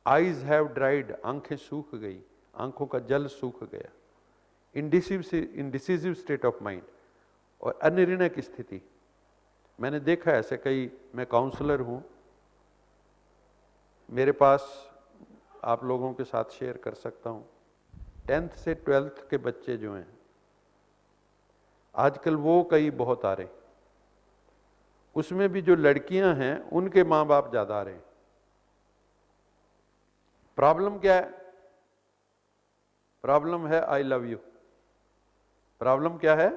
आईज हैव ड्राइड, आंखें सूख गई, आंखों का जल सूख गया, इंडिसिसिव स्टेट ऑफ माइंड, और अनिर्णय की स्थिति। मैंने देखा ऐसे कई, मैं काउंसलर हूं, मेरे पास आप लोगों के साथ शेयर कर सकता हूं, 10th से 12th के बच्चे जो हैं आजकल, वो कई बहुत आ रहे, उसमें भी जो लड़कियां हैं उनके माँ बाप ज्यादा आ रहे हैं। प्रॉब्लम क्या है? प्रॉब्लम है आई लव यू। प्रॉब्लम क्या है?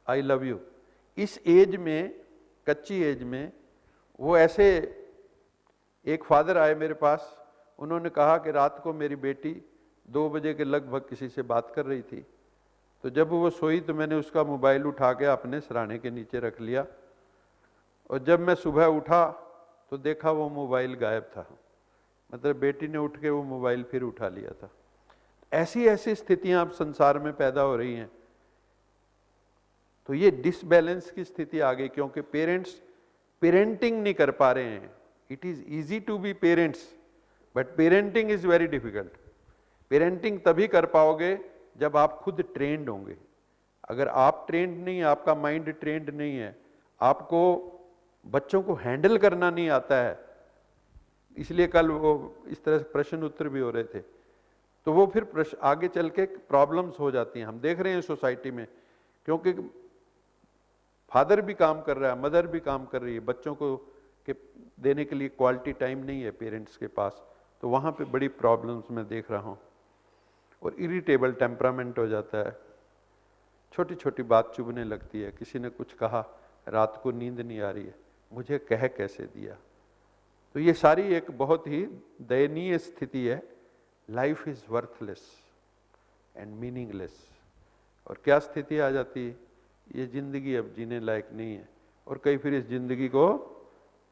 I love you. इस एज में, कच्ची एज में, वो ऐसे, एक फादर आए मेरे पास, उन्होंने कहा कि रात को मेरी बेटी 2 बजे के लगभग किसी से बात कर रही थी, तो जब वो सोई तो मैंने उसका मोबाइल उठा के अपने सिरहाने के नीचे रख लिया, और जब मैं सुबह उठा तो देखा वो मोबाइल गायब था। मतलब बेटी ने उठ के वो मोबाइल फिर उठा लिया था। ऐसी ऐसी स्थितियां अब संसार में पैदा हो रही हैं। तो ये डिसबैलेंस की स्थिति आ गई, क्योंकि पेरेंट्स पेरेंटिंग नहीं कर पा रहे हैं। It is easy to be parents, but parenting is very difficult. Parenting तभी कर पाओगे जब आप खुद ट्रेंड होंगे। अगर आप ट्रेंड नहीं, आपका माइंड ट्रेंड नहीं है, आपको बच्चों को हैंडल करना नहीं आता है, इसलिए कल वो इस तरह से प्रश्न उत्तर भी हो रहे थे, तो वो फिर आगे चल के प्रॉब्लम्स हो जाती हैं। हम देख रहे हैं सोसाइटी में, क्योंकि फादर भी काम कर रहा है, मदर भी काम कर रही है, बच्चों को के देने के लिए क्वालिटी टाइम नहीं है पेरेंट्स के पास, तो वहाँ पे बड़ी प्रॉब्लम्स मैं देख रहा हूँ। और इरिटेबल टेम्परामेंट हो जाता है, छोटी छोटी बात चुभने लगती है। किसी ने कुछ कहा, रात को नींद नहीं आ रही है, मुझे कह कैसे दिया। तो ये सारी एक बहुत ही दयनीय स्थिति है। Life is worthless and meaningless. और क्या स्थिति आ जाती है, ये जिंदगी अब जीने लायक नहीं है। और कई फिर इस जिंदगी को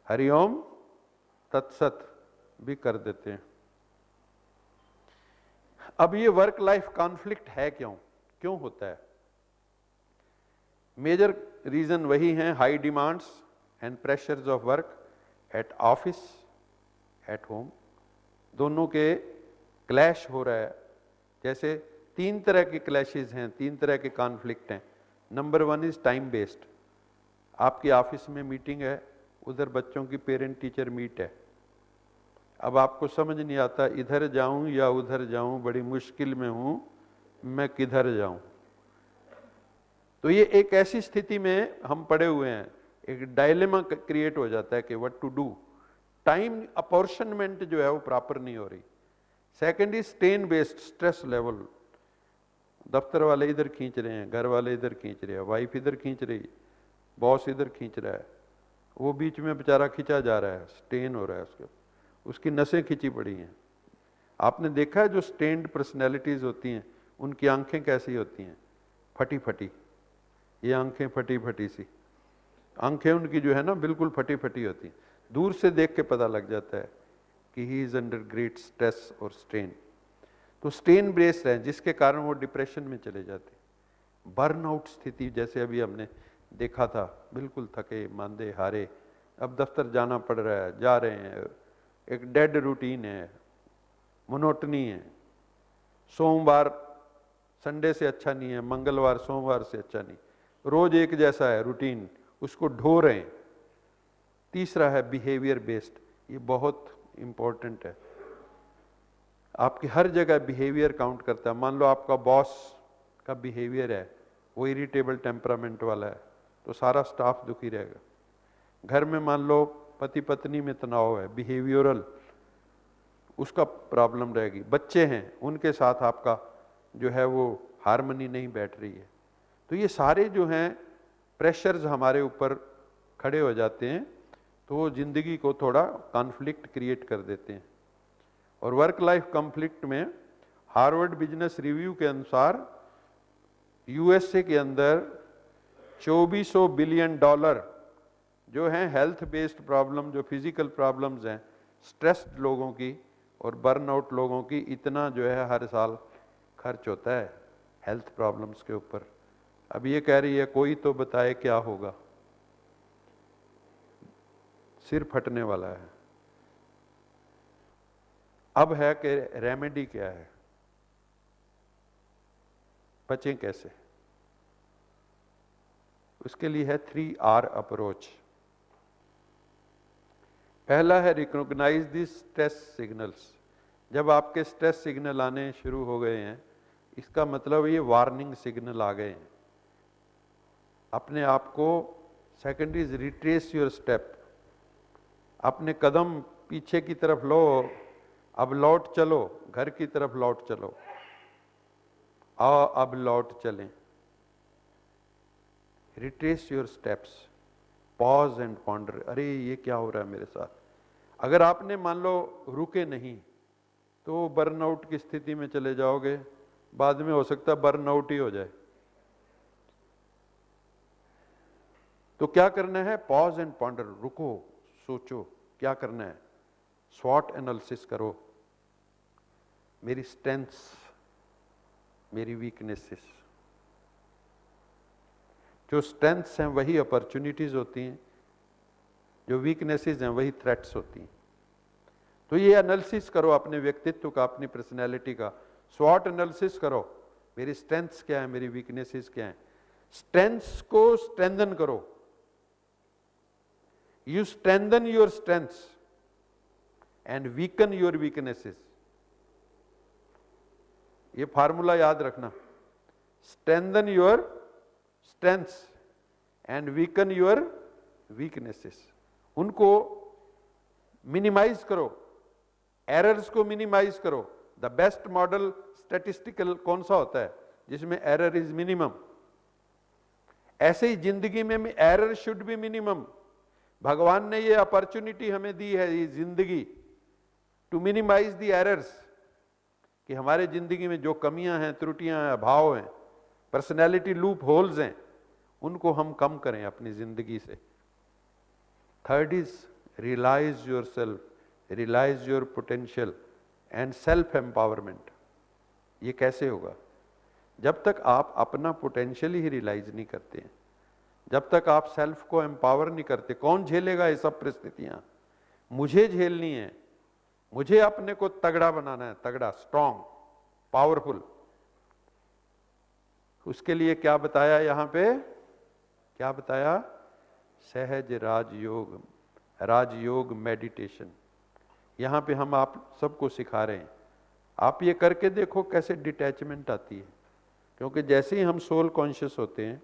हरिओम तत्सत भी कर देते हैं। अब ये वर्क लाइफ कॉन्फ्लिक्ट है क्यों होता है? मेजर रीजन वही हैं, high demands and pressures of work at office, at home, दोनों के क्लैश हो रहा है। जैसे 3 तरह के क्लैशेस हैं, 3 तरह के कॉन्फ्लिक्ट हैं। Number 1 is time based. आपकी ऑफिस में मीटिंग है, उधर बच्चों की पेरेंट टीचर मीट है। अब आपको समझ नहीं आता इधर जाऊं या उधर जाऊं, बड़ी मुश्किल में हूं, मैं किधर जाऊं। तो ये एक ऐसी स्थिति में हम पड़े हुए हैं, एक डायलेमा क्रिएट हो जाता है कि what to do. Time apportionment जो है वो प्रॉपर नहीं हो रही। Second is strain based stress level. दफ्तर वाले इधर खींच रहे हैं, घर वाले इधर खींच रहे हैं, वाइफ इधर खींच रही है, बॉस इधर खींच रहा है, वो बीच में बेचारा खींचा जा रहा है, स्ट्रेन हो रहा है, उसकी नसें खींची पड़ी हैं। आपने देखा है जो स्ट्रेन्ड पर्सनैलिटीज होती हैं, उनकी आंखें कैसी होती हैं, फटी फटी। ये आंखें फटी फटी सी, आंखें उनकी जो है ना बिल्कुल फटी फटी होती हैं। दूर से देख के पता लग जाता है कि he is under great stress और स्ट्रेन। तो स्ट्रेन बेस्ड है, जिसके कारण वो डिप्रेशन में चले जाते। बर्नआउट स्थिति जैसे अभी हमने देखा था, बिल्कुल थके मांदे हारे, अब दफ्तर जाना पड़ रहा है, जा रहे हैं, एक डेड रूटीन है, मोनोटनी है। सोमवार संडे से अच्छा नहीं है, मंगलवार सोमवार से अच्छा नहीं, रोज एक जैसा है रूटीन, उसको ढो रहे हैं। तीसरा है बिहेवियर बेस्ड। ये बहुत इंपॉर्टेंट है। आपकी हर जगह बिहेवियर काउंट करता है। मान लो आपका बॉस का बिहेवियर है, वो इरिटेबल टेम्परामेंट वाला है, तो सारा स्टाफ दुखी रहेगा। घर में मान लो पति पत्नी में तनाव है, बिहेवियरल, उसका प्रॉब्लम रहेगी। बच्चे हैं, उनके साथ आपका जो है वो हार्मनी नहीं बैठ रही है। तो ये सारे जो हैं प्रेशर्स हमारे ऊपर खड़े हो जाते हैं, तो वो जिंदगी को थोड़ा कॉन्फ्लिक्ट क्रिएट कर देते हैं। और वर्क लाइफ कॉन्फ्लिक्ट में हार्वर्ड बिजनेस रिव्यू के अनुसार यूएसए के अंदर 2400 बिलियन डॉलर जो हैं हेल्थ बेस्ड प्रॉब्लम, जो फिजिकल प्रॉब्लम्स हैं, स्ट्रेस्ड लोगों की और बर्नआउट लोगों की, इतना जो है हर साल खर्च होता है हेल्थ प्रॉब्लम्स के ऊपर। अब ये कह रही है कोई तो बताए क्या होगा, सिर फटने वाला है। अब है कि रेमेडी क्या है, बचें कैसे? उसके लिए है 3R अप्रोच। पहला है रिकॉग्नाइज दी स्ट्रेस सिग्नल्स। जब आपके स्ट्रेस सिग्नल आने शुरू हो गए हैं, इसका मतलब ये वार्निंग सिग्नल आ गए हैं अपने आप को। Second is retrace your step. अपने कदम पीछे की तरफ लो, अब लौट चलो, घर की तरफ लौट चलो, आओ अब लौट चलें। Retrace your steps, pause and ponder, अरे ये क्या हो रहा है मेरे साथ। अगर आपने मान लो रुके नहीं तो बर्नआउट की स्थिति में चले जाओगे, बाद में हो सकता है बर्नआउट ही हो जाए। तो क्या करना है? पॉज एंड पॉन्डर, रुको, सोचो क्या करना है, स्वॉट एनालिसिस करो, मेरी स्ट्रेंथ्स, मेरी वीकनेसेस। जो स्ट्रेंथ्स हैं वही अपॉर्चुनिटीज होती हैं, जो वीकनेसेस हैं वही थ्रेट्स होती हैं। तो ये एनालिसिस करो अपने व्यक्तित्व का, अपनी पर्सनैलिटी का, स्वॉट एनालिसिस करो, मेरी स्ट्रेंथ्स क्या है, मेरी वीकनेसेस क्या है। स्ट्रेंथ्स को स्ट्रेंथन करो, you strengthen your strengths and weaken your weaknesses. ये फार्मूला याद रखना, strengthen your strengths and weaken your weaknesses. उनको मिनिमाइज करो, एरर्स को मिनिमाइज करो। द बेस्ट मॉडल स्टैटिस्टिकल कौन सा होता है? जिसमें एरर इज मिनिमम। ऐसे ही जिंदगी में एरर शुड बी मिनिमम। भगवान ने ये अपॉर्चुनिटी हमें दी है, ये जिंदगी, टू मिनिमाइज द एरर्स, कि हमारे जिंदगी में जो कमियां हैं, त्रुटियां हैं, अभाव हैं, पर्सनैलिटी लूप होल्स हैं, उनको हम कम करें अपनी जिंदगी से। Third is realise your self, realise your potential and self empowerment. ये कैसे होगा? जब तक आप अपना पोटेंशियल ही रियलाइज नहीं करते हैं, जब तक आप सेल्फ को एम्पावर नहीं करते। कौन झेलेगा ये सब परिस्थितियां? मुझे झेलनी है, मुझे अपने को तगड़ा बनाना है, तगड़ा, स्ट्रांग, पावरफुल। उसके लिए क्या बताया यहां पे? क्या बताया? सहज राजयोग, राजयोग मेडिटेशन। यहां पे हम आप सबको सिखा रहे हैं। आप ये करके देखो कैसे डिटैचमेंट आती है। क्योंकि जैसे ही हम सोल कॉन्शियस होते हैं,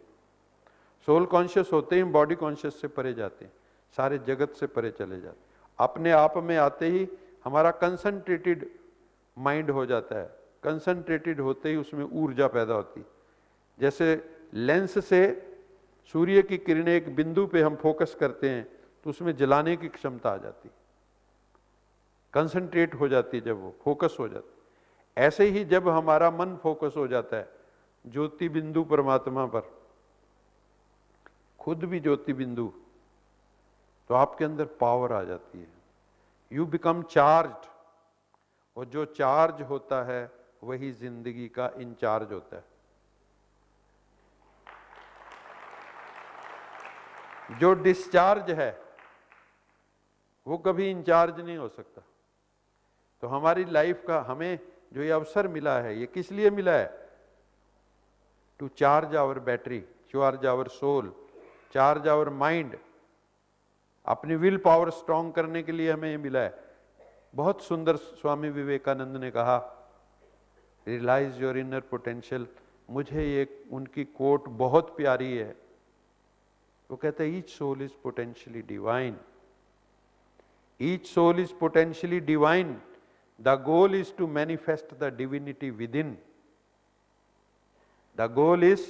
सोल कॉन्शियस होते ही बॉडी कॉन्शियस से परे जाते हैं, सारे जगत से परे चले जाते हैं। अपने आप में आते ही हमारा कंसंट्रेटेड माइंड हो जाता है। कंसंट्रेटेड होते ही उसमें ऊर्जा पैदा होती है। जैसे लेंस से सूर्य की किरणें एक बिंदु पे हम फोकस करते हैं तो उसमें जलाने की क्षमता आ जाती, कंसंट्रेट हो जाती है, जब वो फोकस हो जाती। ऐसे ही जब हमारा मन फोकस हो जाता है ज्योति बिंदु परमात्मा पर, खुद भी ज्योति बिंदु, तो आपके अंदर पावर आ जाती है। यू बिकम चार्ज्ड, और जो चार्ज होता है वही जिंदगी का इंचार्ज होता है। जो डिस्चार्ज है वो कभी इंचार्ज नहीं हो सकता। तो हमारी लाइफ का हमें जो ये अवसर मिला है, ये किस लिए मिला है? To charge our battery, charge our soul, charge our mind. अपनी विल पावर स्ट्रांग करने के लिए हमें ये मिला है। बहुत सुंदर स्वामी विवेकानंद ने कहा, रियलाइज योर इनर पोटेंशियल। मुझे ये उनकी कोट बहुत प्यारी है। वो कहते हैं, each soul is potentially divine, each soul is potentially divine, the goal is to manifest the divinity within, the goal is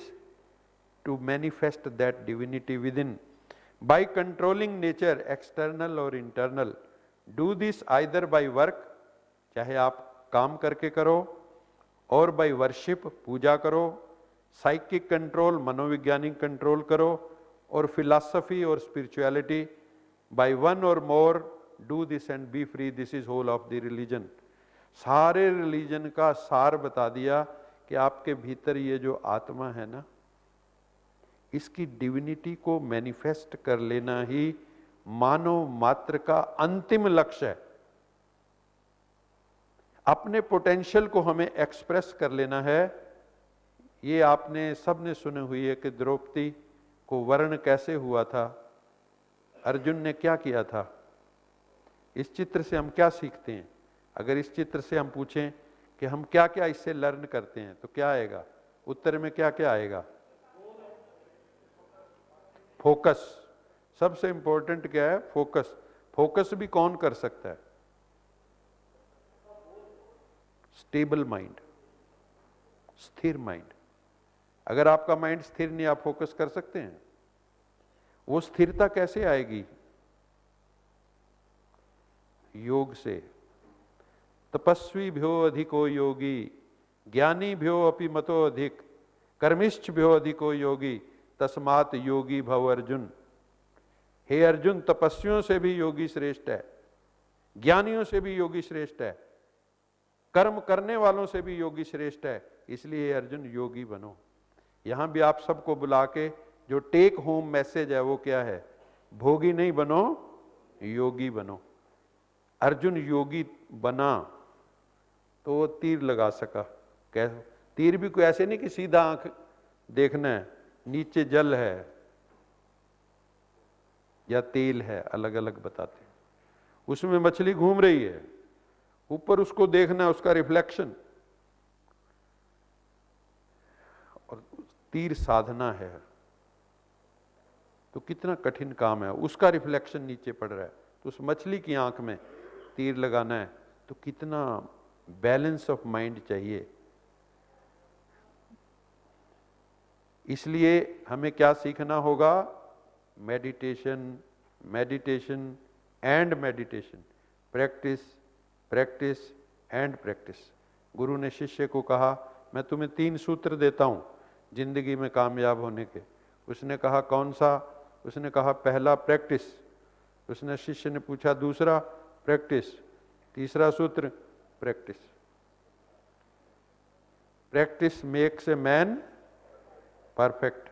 to manifest that divinity within by controlling nature, external और internal. Do this either by work, चाहे आप काम करके करो, और by worship, पूजा करो, psychic control, मनोवैज्ञानिक control करो, और philosophy और spirituality. By one or more, do this and be free. This is whole of the religion. सारे रिलीजन का सार बता दिया कि आपके भीतर ये जो आत्मा है ना, इसकी डिविनिटी को मैनिफेस्ट कर लेना ही मानव मात्र का अंतिम लक्ष्य है। अपने पोटेंशियल को हमें एक्सप्रेस कर लेना है। ये आपने सबने सुने हुई है कि द्रौपदी को वर्ण कैसे हुआ था, अर्जुन ने क्या किया था। इस चित्र से हम क्या सीखते हैं? अगर इस चित्र से हम पूछें कि हम क्या क्या इससे लर्न करते हैं, तो क्या आएगा? उत्तर में क्या क्या आएगा? फोकस। सबसे इंपॉर्टेंट क्या है? फोकस। फोकस भी कौन कर सकता है? स्टेबल माइंड, स्थिर माइंड। अगर आपका माइंड स्थिर नहीं, आप फोकस कर सकते हैं? वो स्थिरता कैसे आएगी? योग से। तपस्वी भ्यो अधिको योगी, ज्ञानी भ्यो अपि मतो अधिक, कर्मिष्ठ भ्यो अधिको योगी, तस्मात् योगी भव अर्जुन। हे अर्जुन, तपस्वियों से भी योगी श्रेष्ठ है, ज्ञानियों से भी योगी श्रेष्ठ है, कर्म करने वालों से भी योगी श्रेष्ठ है। इसलिए अर्जुन योगी बनो। यहां भी आप सबको बुला के जो टेक होम मैसेज है वो क्या है? भोगी नहीं बनो, योगी बनो। अर्जुन योगी बना तो वो तीर लगा सका। कैसे? तीर भी कोई ऐसे नहीं कि सीधा आंख देखना है, नीचे जल है या तेल है, अलग अलग बताते हैं। उसमें मछली घूम रही है, ऊपर उसको देखना है, उसका रिफ्लेक्शन। तीर साधना है, तो कितना कठिन काम है, उसका रिफ्लेक्शन नीचे पड़ रहा है। तो उस मछली की आंख में तीर लगाना है तो कितना बैलेंस ऑफ माइंड चाहिए। इसलिए हमें क्या सीखना होगा? Meditation, meditation and meditation, practice, practice and practice. गुरु ने शिष्य को कहा, मैं तुम्हें 3 सूत्र देता हूं जिंदगी में कामयाब होने के। उसने कहा कौन सा? उसने कहा पहला प्रैक्टिस। उसने शिष्य ने पूछा दूसरा प्रैक्टिस, तीसरा सूत्र practice. Practice makes a man perfect.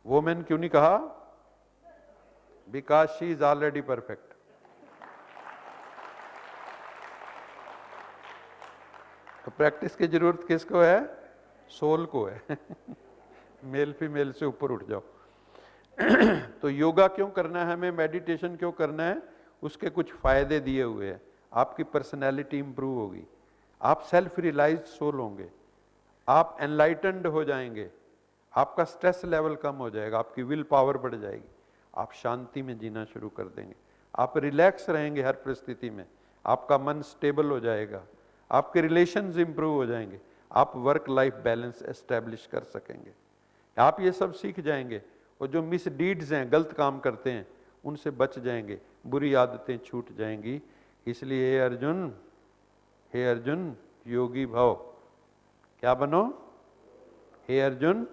Women क्यों नहीं कहा? Because she is already perfect. तो प्रैक्टिस की जरूरत किसको है? सोल को है। मेल फीमेल से ऊपर उठ जाओ। तो योगा क्यों करना है हमें, मेडिटेशन क्यों करना है? उसके कुछ फायदे दिए हुए हैं। आपकी पर्सनैलिटी इंप्रूव होगी, आप सेल्फ रियलाइज सोल होंगे, आप एनलाइटेंड हो जाएंगे, आपका स्ट्रेस लेवल कम हो जाएगा, आपकी विल पावर बढ़ जाएगी, आप शांति में जीना शुरू कर देंगे, आप रिलैक्स रहेंगे हर परिस्थिति में, आपका मन स्टेबल हो जाएगा, आपके रिलेशंस इंप्रूव हो जाएंगे, आप वर्क लाइफ बैलेंस एस्टेब्लिश कर सकेंगे। आप ये सब सीख जाएंगे और जो मिस डीड्स हैं, गलत काम करते हैं, उनसे बच जाएंगे, बुरी आदतें छूट जाएंगी। इसलिए हे अर्जुन योगी भव। क्या बनो? हे अर्जुन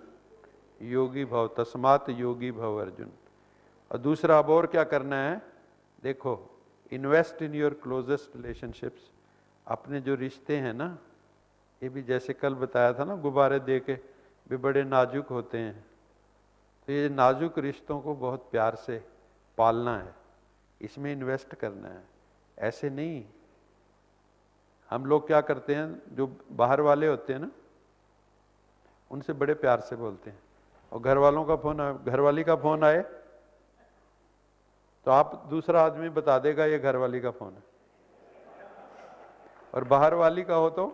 योगी भव, तस्मात् योगी भव अर्जुन। और दूसरा अब और क्या करना है? देखो, invest in your closest relationships. अपने जो रिश्ते हैं ना, ये भी जैसे कल बताया था ना, गुब्बारे दे के भी बड़े नाजुक होते हैं। तो ये नाजुक रिश्तों को बहुत प्यार से पालना है, इसमें इन्वेस्ट करना है। ऐसे नहीं, हम लोग क्या करते हैं, जो बाहर वाले होते हैं ना, उनसे बड़े प्यार से बोलते हैं, और घर वालों का फोन, घरवाली का फोन आए तो आप दूसरा आदमी बता देगा ये घरवाली का फोन है, और बाहर वाली का हो तो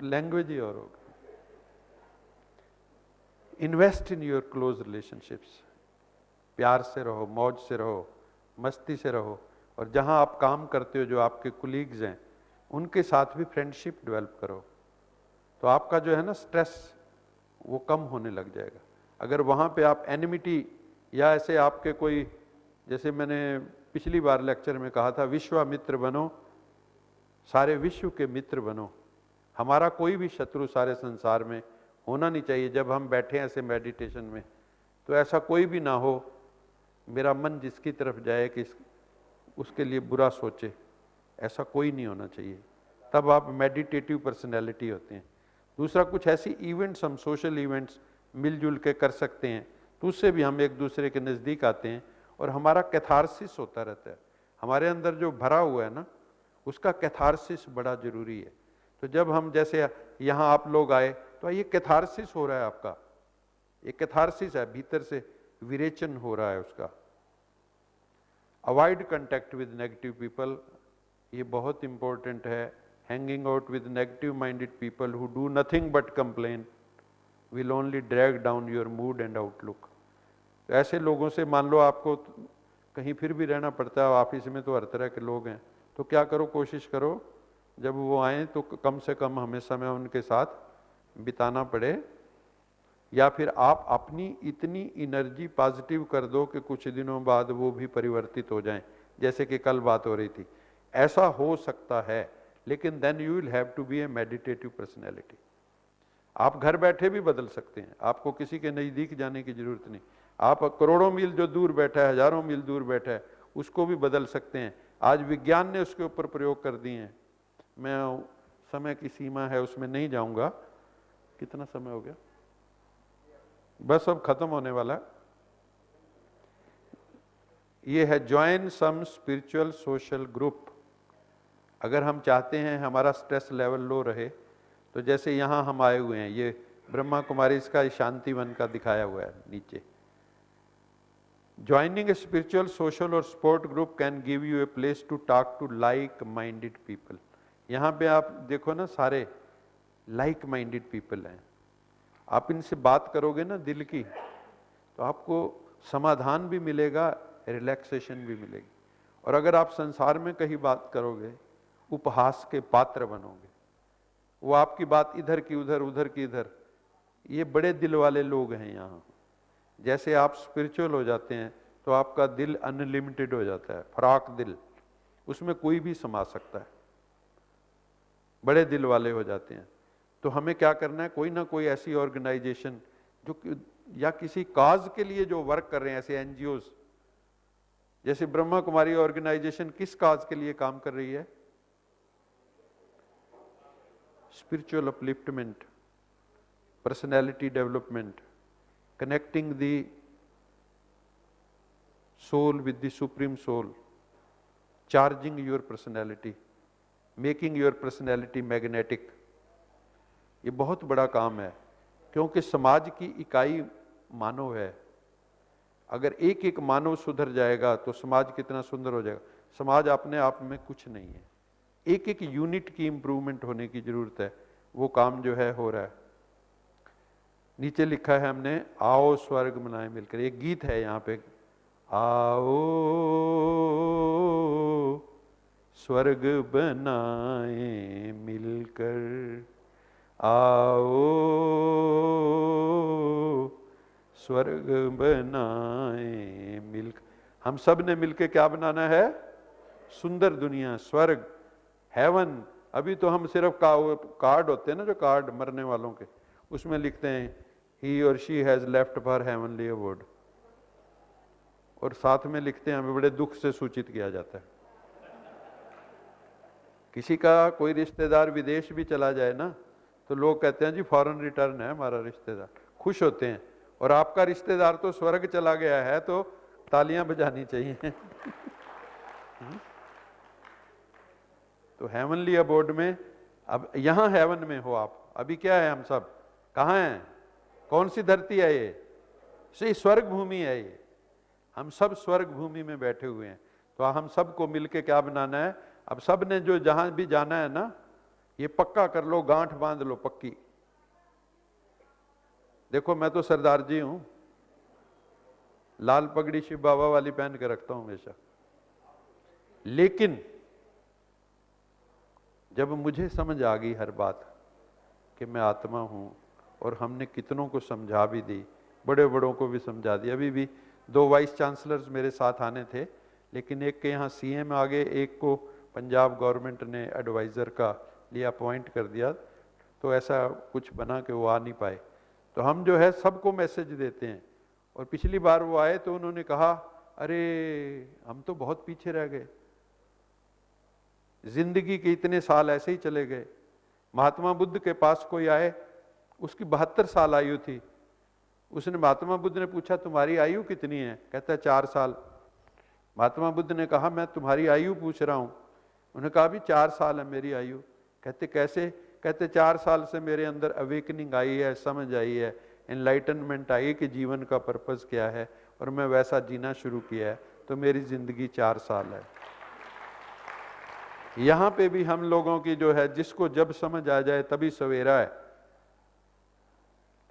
लैंग्वेज ही और होगा। Invest in your close relationships. प्यार से रहो, मौज से रहो, मस्ती से रहो, और जहां आप काम करते हो, जो आपके कुलीग्स हैं, उनके साथ भी फ्रेंडशिप डेवलप करो। तो आपका जो है ना स्ट्रेस, वो कम होने लग जाएगा। अगर वहाँ पे आप एनिमिटी या ऐसे आपके कोई, जैसे मैंने पिछली बार लेक्चर में कहा था, विश्वामित्र बनो, सारे विश्व के मित्र बनो। हमारा कोई भी शत्रु सारे संसार में होना नहीं चाहिए। जब हम बैठे ऐसे मेडिटेशन में, तो ऐसा कोई भी ना हो मेरा मन जिसकी तरफ जाए कि उसके लिए बुरा सोचे, ऐसा कोई नहीं होना चाहिए। तब आप मेडिटेटिव पर्सनैलिटी होते हैं। दूसरा, कुछ ऐसी इवेंट्स, हम सोशल इवेंट्स मिलजुल के कर सकते हैं, तो उससे भी हम एक दूसरे के नज़दीक आते हैं और हमारा कैथारसिस होता रहता है। हमारे अंदर जो भरा हुआ है ना, उसका कैथारसिस बड़ा जरूरी है। तो जब हम, जैसे यहाँ आप लोग आए, तो ये कैथारसिस हो रहा है आपका, ये कैथारसिस है, भीतर से विरेचन हो रहा है उसका। Avoid contact with negative people, ये बहुत इंपॉर्टेंट है। Hanging out with negative minded people who do nothing but complain will only drag down your mood and outlook. तो ऐसे लोगों से, मान लो आपको कहीं फिर भी रहना पड़ता है, ऑफिस में तो हर तरह के लोग हैं, तो क्या करो, कोशिश करो जब वो आए तो कम से कम हमें समय उनके साथ बिताना पड़े, या फिर आप अपनी इतनी एनर्जी पॉजिटिव कर दो कि कुछ दिनों बाद वो भी परिवर्तित हो जाएं, जैसे कि कल बात हो रही थी। ऐसा हो सकता है, लेकिन then you will have to be a meditative personality. आप घर बैठे भी बदल सकते हैं, आपको किसी के नज़दीक जाने की जरूरत नहीं। आप करोड़ों मील जो दूर बैठा है, हजारों मील दूर बैठा है, उसको भी बदल सकते हैं। आज विज्ञान ने उसके ऊपर प्रयोग कर दिए हैं। मैं, समय की सीमा है उसमें नहीं जाऊंगा। कितना समय हो गया? बस अब खत्म होने वाला। ये है join some spiritual social group. अगर हम चाहते हैं हमारा स्ट्रेस लेवल लो रहे, तो जैसे यहाँ हम आए हुए हैं, ये ब्रह्मा कुमारी, इसका शांतिवन का दिखाया हुआ है नीचे। ज्वाइनिंग ए स्पिरिचुअल, सोशल और sport group can give you a place to talk to like minded people. यहाँ पे आप देखो ना, सारे लाइक माइंडेड पीपल हैं। आप इनसे बात करोगे ना दिल की, तो आपको समाधान भी मिलेगा, रिलैक्सेशन भी मिलेगी। और अगर आप संसार में कहीं बात करोगे, उपहास के पात्र बनोगे। वो आपकी बात इधर की उधर, उधर की इधर। ये बड़े दिल वाले लोग हैं यहाँ। जैसे आप स्पिरिचुअल हो जाते हैं तो आपका दिल अनलिमिटेड हो जाता है, फराक दिल, उसमें कोई भी समा सकता है, बड़े दिल वाले हो जाते हैं। तो हमें क्या करना है, कोई ना कोई ऐसी ऑर्गेनाइजेशन जो या किसी काज के लिए जो वर्क कर रहे हैं, ऐसे एनजीओज, जैसे ब्रह्मा कुमारी ऑर्गेनाइजेशन किस काज के लिए काम कर रही है? Spiritual upliftment, personality development, connecting the soul with the supreme soul, charging your personality, making your personality magnetic। ये बहुत बड़ा काम है, क्योंकि समाज की इकाई मानव है। अगर एक एक मानव सुधर जाएगा तो समाज कितना सुंदर हो जाएगा। समाज अपने आप में कुछ नहीं है, एक एक यूनिट की इंप्रूवमेंट होने की जरूरत है। वो काम जो है हो रहा है। नीचे लिखा है हमने, आओ स्वर्ग मनाएं मिलकर। एक गीत है यहाँ पे, आओ स्वर्ग बनाएं मिलकर, आओ स्वर्ग बनाएं मिलकर। हम सब ने मिलकर क्या बनाना है? सुंदर दुनिया, स्वर्ग, हेवन। अभी तो हम सिर्फ कार्ड होते हैं ना, जो कार्ड मरने वालों के, उसमें लिखते हैं he or she has left for heavenly abode, और साथ में लिखते हैं, हमें बड़े दुख से सूचित किया जाता है। किसी का कोई रिश्तेदार विदेश भी चला जाए ना, तो लोग कहते हैं जी फॉरेन रिटर्न है हमारा रिश्तेदार, खुश होते हैं। और आपका रिश्तेदार तो स्वर्ग चला गया है, तो तालियां बजानी चाहिए। तो हेवनली अबोर्ड में, अब यहां हेवन में हो आप। अभी क्या है, हम सब कहाँ हैं? कौन सी धरती है ये? सही स्वर्ग भूमि है ये। हम सब स्वर्ग भूमि में बैठे हुए हैं। तो हम सबको मिलके क्या बनाना है? अब सब ने जो जहां भी जाना है ना, ये पक्का कर लो, गांठ बांध लो पक्की। देखो मैं तो सरदार जी हूं, लाल पगड़ी शिव बाबा वाली पहन के रखता हूं हमेशा। लेकिन जब मुझे समझ आ गई हर बात कि मैं आत्मा हूं, और हमने कितनों को समझा भी दी, बड़े बड़ों को भी समझा दिया। अभी भी 2 वाइस चांसलर्स मेरे साथ आने थे, लेकिन एक के यहाँ सीएम आ गए, एक को पंजाब गवर्नमेंट ने एडवाइज़र का लिए अपॉइंट कर दिया, तो ऐसा कुछ बना कि वो आ नहीं पाए। तो हम जो है सबको मैसेज देते हैं। और पिछली बार वो आए तो उन्होंने कहा, अरे हम तो बहुत पीछे रह गए, जिंदगी के इतने साल ऐसे ही चले गए। महात्मा बुद्ध के पास कोई आए, उसकी 72 साल आयु थी। उसने, महात्मा बुद्ध ने पूछा तुम्हारी आयु कितनी है? कहता है 4 साल। महात्मा बुद्ध ने कहा मैं तुम्हारी आयु पूछ रहा हूं। उन्होंने कहा अभी 4 साल है मेरी आयु। कहते कैसे? कहते 4 साल से मेरे अंदर अवेकनिंग आई है, समझ आई है, एनलाइटनमेंट आई कि जीवन का पर्पस क्या है, और मैं वैसा जीना शुरू किया है, तो मेरी जिंदगी 4 साल है। यहां पे भी हम लोगों की जो है, जिसको जब समझ आ जाए तभी सवेरा है।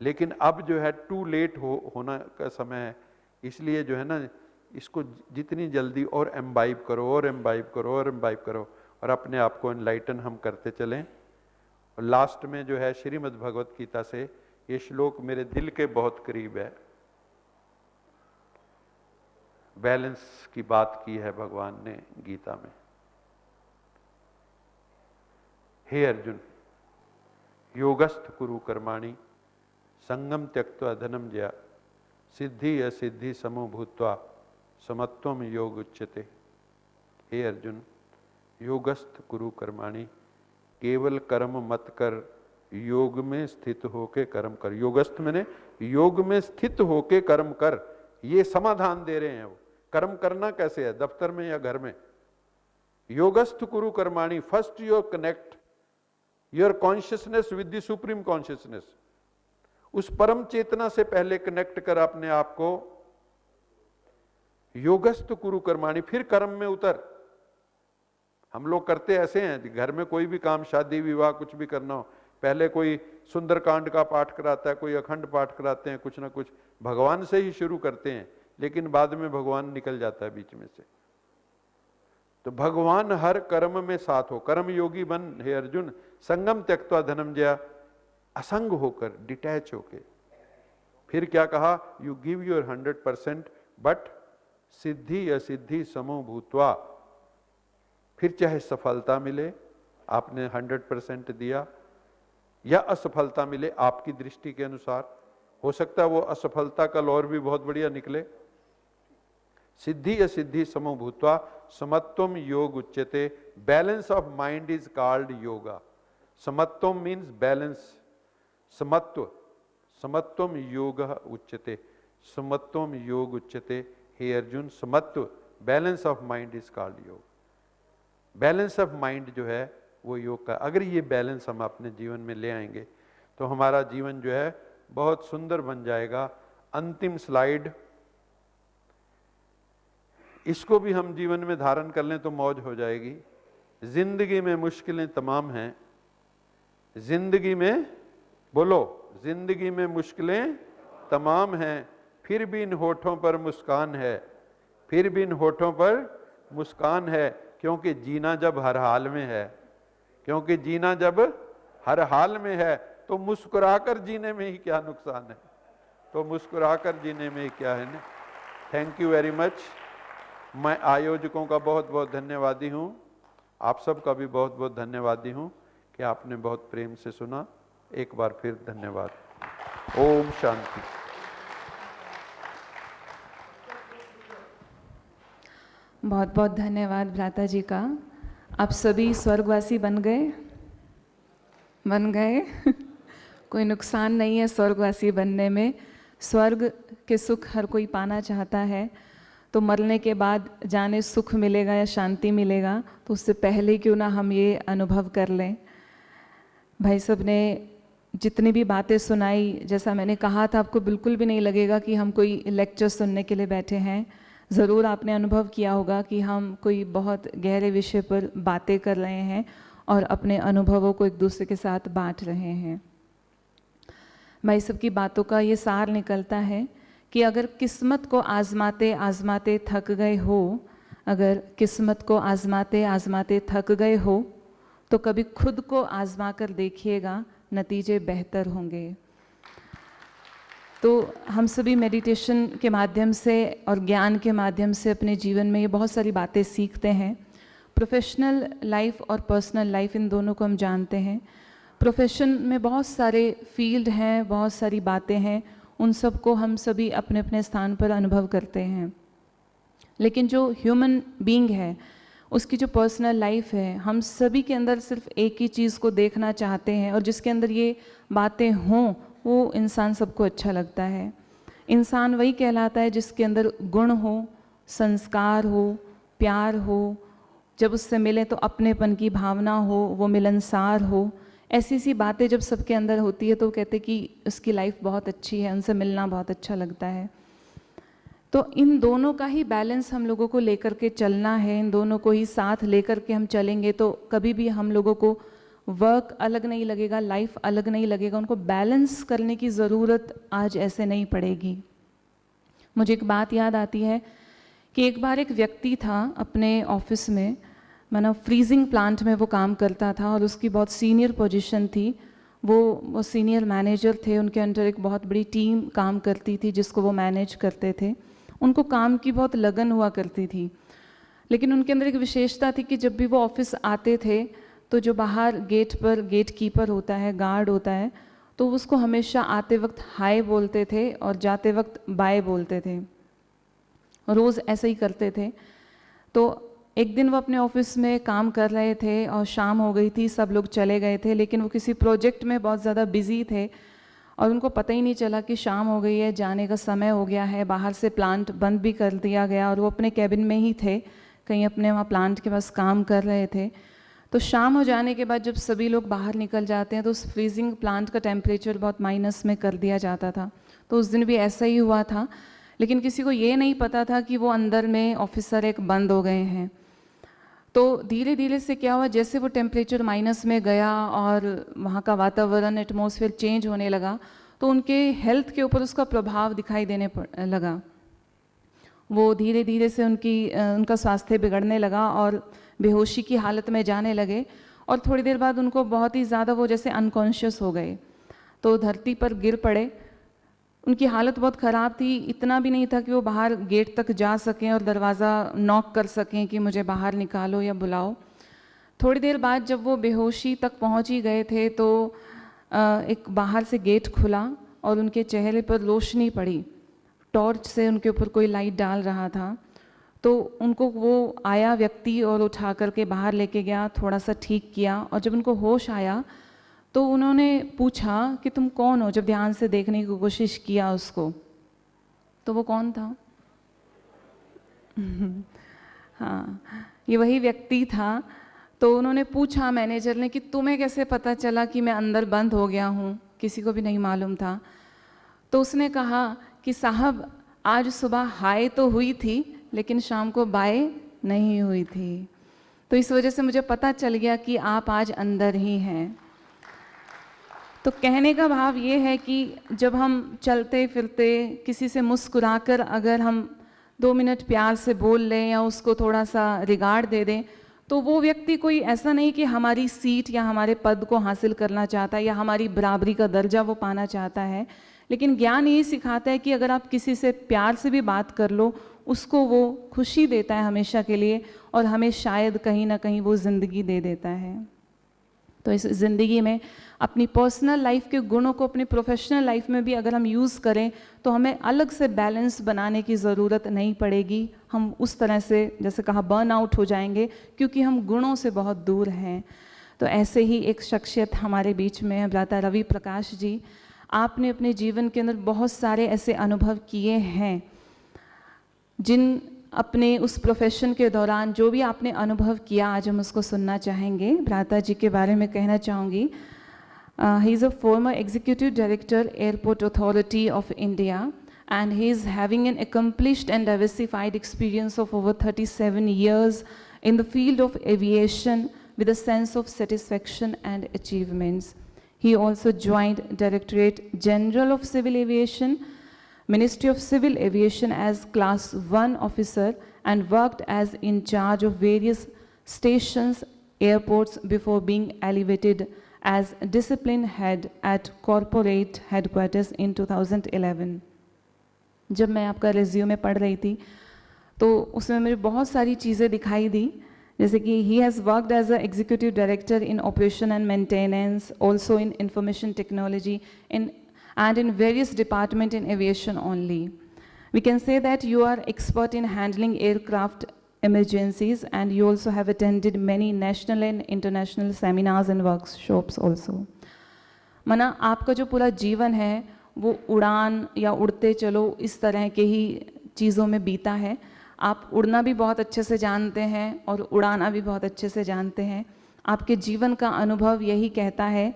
लेकिन अब जो है टू लेट होना का समय है। इसलिए जो है ना, इसको जितनी जल्दी और एम्बाइब करो, और एम्बाइब करो, और एम्बाइब करो, और अपने आप को एनलाइटन हम करते चलें। और लास्ट में जो है श्रीमद् भगवत गीता से ये श्लोक मेरे दिल के बहुत करीब है। बैलेंस की बात की है भगवान ने गीता में। हे अर्जुन, योगस्थ कुरु कर्माणि संगम त्यक्त्वा धनम जया सिद्धि असिद्धि समो भूत्वा समत्वम योग उच्यते। हे अर्जुन, योगस्थ कुरु कर्माणि, केवल कर्म मत कर, योग में स्थित होके कर्म कर। योगस्थ मैंने योग में स्थित होके कर्म कर, ये समाधान दे रहे हैं वो। कर्म करना कैसे है, दफ्तर में या घर में? योगस्थ कुरु कर्माणि, first you connect your consciousness with the supreme consciousness. उस परम चेतना से पहले कनेक्ट कर अपने आप को। योगस्थ कुरु कर्माणि, फिर कर्म में उतर। हम लोग करते ऐसे हैं, घर में कोई भी काम, शादी विवाह कुछ भी करना हो, पहले कोई सुंदरकांड का पाठ कराता है, कोई अखंड पाठ कराते हैं, कुछ ना कुछ भगवान से ही शुरू करते हैं, लेकिन बाद में भगवान निकल जाता है बीच में से। तो भगवान हर कर्म में साथ हो, कर्म योगी बन हे अर्जुन, संगम त्यक्त्वा धनंजय, असंग होकर, डिटैच होके। फिर क्या कहा, यू गिव योर 100%, बट सिद्धि असिद्धि समो भूत्वा। फिर चाहे सफलता मिले, आपने 100% दिया, या असफलता मिले आपकी दृष्टि के अनुसार, हो सकता है वो असफलता कल और भी बहुत बढ़िया निकले। सिद्धि असिद्धि समो भूत्वा समत्वम योग उच्यते, balance of mind is called yoga. समत्वम मीन्स बैलेंस, समत्व, समत्वम योग उच्यते, समत्वम योग उच्यते हे अर्जुन, समत्व, balance of mind is called योग। बैलेंस ऑफ माइंड जो है वो योग का, अगर ये बैलेंस हम अपने जीवन में ले आएंगे तो हमारा जीवन जो है बहुत सुंदर बन जाएगा। अंतिम स्लाइड, इसको भी हम जीवन में धारण कर लें तो मौज हो जाएगी। जिंदगी में मुश्किलें तमाम हैं, जिंदगी में, बोलो, जिंदगी में मुश्किलें तमाम हैं, फिर भी इन होठों पर मुस्कान है, फिर भी इन होठों पर मुस्कान है, क्योंकि जीना जब हर हाल में है, क्योंकि जीना जब हर हाल में है, तो मुस्कुराकर जीने में ही क्या नुकसान है, तो मुस्कुराकर जीने में ही क्या है ना। Thank you very much. मैं आयोजकों का बहुत बहुत धन्यवादी हूँ, आप सबका भी बहुत बहुत धन्यवादी हूँ कि आपने बहुत प्रेम से सुना। एक बार फिर धन्यवाद। ओम शांति। बहुत बहुत धन्यवाद भ्राता जी का। आप सभी स्वर्गवासी बन गए, बन गए कोई नुकसान नहीं है स्वर्गवासी बनने में। स्वर्ग के सुख हर कोई पाना चाहता है, तो मरने के बाद जाने सुख मिलेगा या शांति मिलेगा, तो उससे पहले क्यों ना हम ये अनुभव कर लें। भाई साहब ने जितनी भी बातें सुनाई, जैसा मैंने कहा था, आपको बिल्कुल भी नहीं लगेगा कि हम कोई लेक्चर सुनने के लिए बैठे हैं। ज़रूर आपने अनुभव किया होगा कि हम कोई बहुत गहरे विषय पर बातें कर रहे हैं और अपने अनुभवों को एक दूसरे के साथ बांट रहे हैं। भाई सब की बातों का ये सार निकलता है कि अगर किस्मत को आजमाते आजमाते थक गए हो, अगर किस्मत को आजमाते आजमाते थक गए हो, तो कभी खुद को आजमा कर देखिएगा, नतीजे बेहतर होंगे। तो हम सभी मेडिटेशन के माध्यम से और ज्ञान के माध्यम से अपने जीवन में ये बहुत सारी बातें सीखते हैं। प्रोफेशनल लाइफ और पर्सनल लाइफ, इन दोनों को हम जानते हैं। प्रोफेशन में बहुत सारे फील्ड हैं, बहुत सारी बातें हैं, उन सब को हम सभी अपने अपने स्थान पर अनुभव करते हैं। लेकिन जो ह्यूमन बीइंग है, उसकी जो पर्सनल लाइफ है, हम सभी के अंदर सिर्फ एक ही चीज़ को देखना चाहते हैं, और जिसके अंदर ये बातें हों वो इंसान सबको अच्छा लगता है। इंसान वही कहलाता है जिसके अंदर गुण हो, संस्कार हो, प्यार हो, जब उससे मिले तो अपनेपन की भावना हो, वो मिलनसार हो। ऐसी सी बातें जब सबके अंदर होती है तो कहते कि उसकी लाइफ बहुत अच्छी है, उनसे मिलना बहुत अच्छा लगता है। तो इन दोनों का ही बैलेंस हम लोगों को लेकर के चलना है, इन दोनों को ही साथ लेकर के हम चलेंगे तो कभी भी हम लोगों को वर्क अलग नहीं लगेगा, लाइफ अलग नहीं लगेगा। उनको बैलेंस करने की ज़रूरत आज ऐसे नहीं पड़ेगी। मुझे एक बात याद आती है कि एक बार एक व्यक्ति था अपने ऑफिस में, मानो फ्रीजिंग प्लांट में वो काम करता था और उसकी बहुत सीनियर पोजीशन थी। वो सीनियर मैनेजर थे, उनके अंडर एक बहुत बड़ी टीम काम करती थी जिसको वो मैनेज करते थे। उनको काम की बहुत लगन हुआ करती थी, लेकिन उनके अंदर एक विशेषता थी कि जब भी वो ऑफिस आते थे तो जो बाहर गेट पर गेट कीपर होता है, गार्ड होता है, तो उसको हमेशा आते वक्त हाय बोलते थे और जाते वक्त बाय बोलते थे। रोज़ ऐसे ही करते थे। तो एक दिन वो अपने ऑफिस में काम कर रहे थे और शाम हो गई थी, सब लोग चले गए थे, लेकिन वो किसी प्रोजेक्ट में बहुत ज़्यादा बिजी थे और उनको पता ही नहीं चला कि शाम हो गई है, जाने का समय हो गया है। बाहर से प्लांट बंद भी कर दिया गया और वो अपने कैबिन में ही थे, कहीं अपने वहाँ प्लांट के पास काम कर रहे थे। तो शाम हो जाने के बाद जब सभी लोग बाहर निकल जाते हैं तो उस फ्रीजिंग प्लांट का टेम्परेचर बहुत माइनस में कर दिया जाता था। तो उस दिन भी ऐसा ही हुआ था, लेकिन किसी को ये नहीं पता था कि वो अंदर में ऑफिसर एक बंद हो गए हैं। तो धीरे धीरे से क्या हुआ, जैसे वो टेम्परेचर माइनस में गया और वहाँ का वातावरण एटमॉस्फेयर चेंज होने लगा, तो उनके हेल्थ के ऊपर उसका प्रभाव दिखाई देने लगा। वो धीरे धीरे से उनका स्वास्थ्य बिगड़ने लगा और बेहोशी की हालत में जाने लगे, और थोड़ी देर बाद उनको बहुत ही ज़्यादा वो जैसे अनकॉन्शियस हो गए, तो धरती पर गिर पड़े। उनकी हालत बहुत ख़राब थी, इतना भी नहीं था कि वो बाहर गेट तक जा सकें और दरवाज़ा नॉक कर सकें कि मुझे बाहर निकालो या बुलाओ। थोड़ी देर बाद जब वो बेहोशी तक पहुंच ही गए थे तो एक बाहर से गेट खुला और उनके चेहरे पर रोशनी पड़ी, टॉर्च से उनके ऊपर कोई लाइट डाल रहा था। तो उनको वो आया व्यक्ति और उठा करके बाहर लेके गया, थोड़ा सा ठीक किया, और जब उनको होश आया तो उन्होंने पूछा कि तुम कौन हो। जब ध्यान से देखने की कोशिश किया उसको, तो वो कौन था? हाँ, ये वही व्यक्ति था। तो उन्होंने पूछा मैनेजर ने कि तुम्हें कैसे पता चला कि मैं अंदर बंद हो गया हूँ? किसी को भी नहीं मालूम था। तो उसने कहा कि साहब, आज सुबह हाय तो हुई थी लेकिन शाम को बाय नहीं हुई थी, तो इस वजह से मुझे पता चल गया कि आप आज अंदर ही हैं। तो कहने का भाव ये है कि जब हम चलते फिरते किसी से मुस्कुराकर अगर हम 2 मिनट प्यार से बोल लें या उसको थोड़ा सा रिगार्ड दे दें, तो वो व्यक्ति कोई ऐसा नहीं कि हमारी सीट या हमारे पद को हासिल करना चाहता है या हमारी बराबरी का दर्जा वो पाना चाहता है, लेकिन ज्ञान यही सिखाता है कि अगर आप किसी से प्यार से भी बात कर लो, उसको वो खुशी देता है हमेशा के लिए, और हमें शायद कहीं ना कहीं वो ज़िंदगी दे देता है। तो इस ज़िंदगी में अपनी पर्सनल लाइफ के गुणों को अपनी प्रोफेशनल लाइफ में भी अगर हम यूज़ करें तो हमें अलग से बैलेंस बनाने की ज़रूरत नहीं पड़ेगी। हम उस तरह से, जैसे कहा, बर्न आउट हो जाएंगे क्योंकि हम गुणों से बहुत दूर हैं। तो ऐसे ही एक शख्सियत हमारे बीच में है, भ्राता रवि प्रकाश जी। आपने अपने जीवन के अंदर बहुत सारे ऐसे अनुभव किए हैं जिन अपने उस प्रोफेशन के दौरान जो भी आपने अनुभव किया, आज हम उसको सुनना चाहेंगे। भ्राता जी के बारे में कहना चाहूँगी, ही is a former executive director airport authority of India, and he is having an accomplished and diversified experience of over 37 years in the field of aviation with a sense of satisfaction and achievements. He also joined Directorate General of Civil Aviation, Ministry of Civil Aviation as Class 1 officer and worked as in charge of various stations, airports before being elevated as discipline head at corporate headquarters in 2011. जब मैं आपका resume पढ़ रही थी तो उसमें मुझे बहुत सारी चीज़ें दिखाई दी, जैसे कि he has worked as a executive director in operation and maintenance, also in information technology and in various departments in aviation only. We can say that you are expert in handling aircraft emergencies, and you also have attended many national and international seminars and workshops also. मना आपका जो पूरा जीवन है वो उड़ान या उड़ते चलो इस तरह के ही चीज़ों में बीता है। आप उड़ना भी बहुत अच्छे से जानते हैं और उड़ाना भी बहुत अच्छे से जानते हैं। आपके जीवन का अनुभव यही कहता है,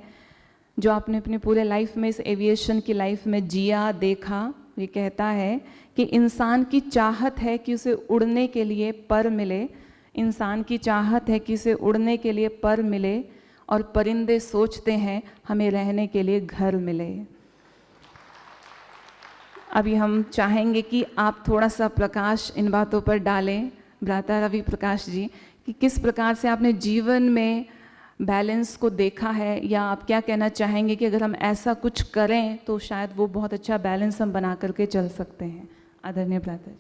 जो आपने अपने पूरे लाइफ में इस एविएशन की लाइफ में जिया देखा, ये कहता है कि इंसान की चाहत है कि उसे उड़ने के लिए पर मिले, इंसान की चाहत है कि उसे उड़ने के लिए पर मिले, और परिंदे सोचते हैं हमें रहने के लिए घर मिले। अभी हम चाहेंगे कि आप थोड़ा सा प्रकाश इन बातों पर डालें, भ्राता रवि प्रकाश जी, कि किस प्रकार से आपने जीवन में बैलेंस को देखा है, या आप क्या कहना चाहेंगे कि अगर हम ऐसा कुछ करें तो शायद वो बहुत अच्छा बैलेंस हम बना करके चल सकते हैं। आदरणीय भ्राता जी।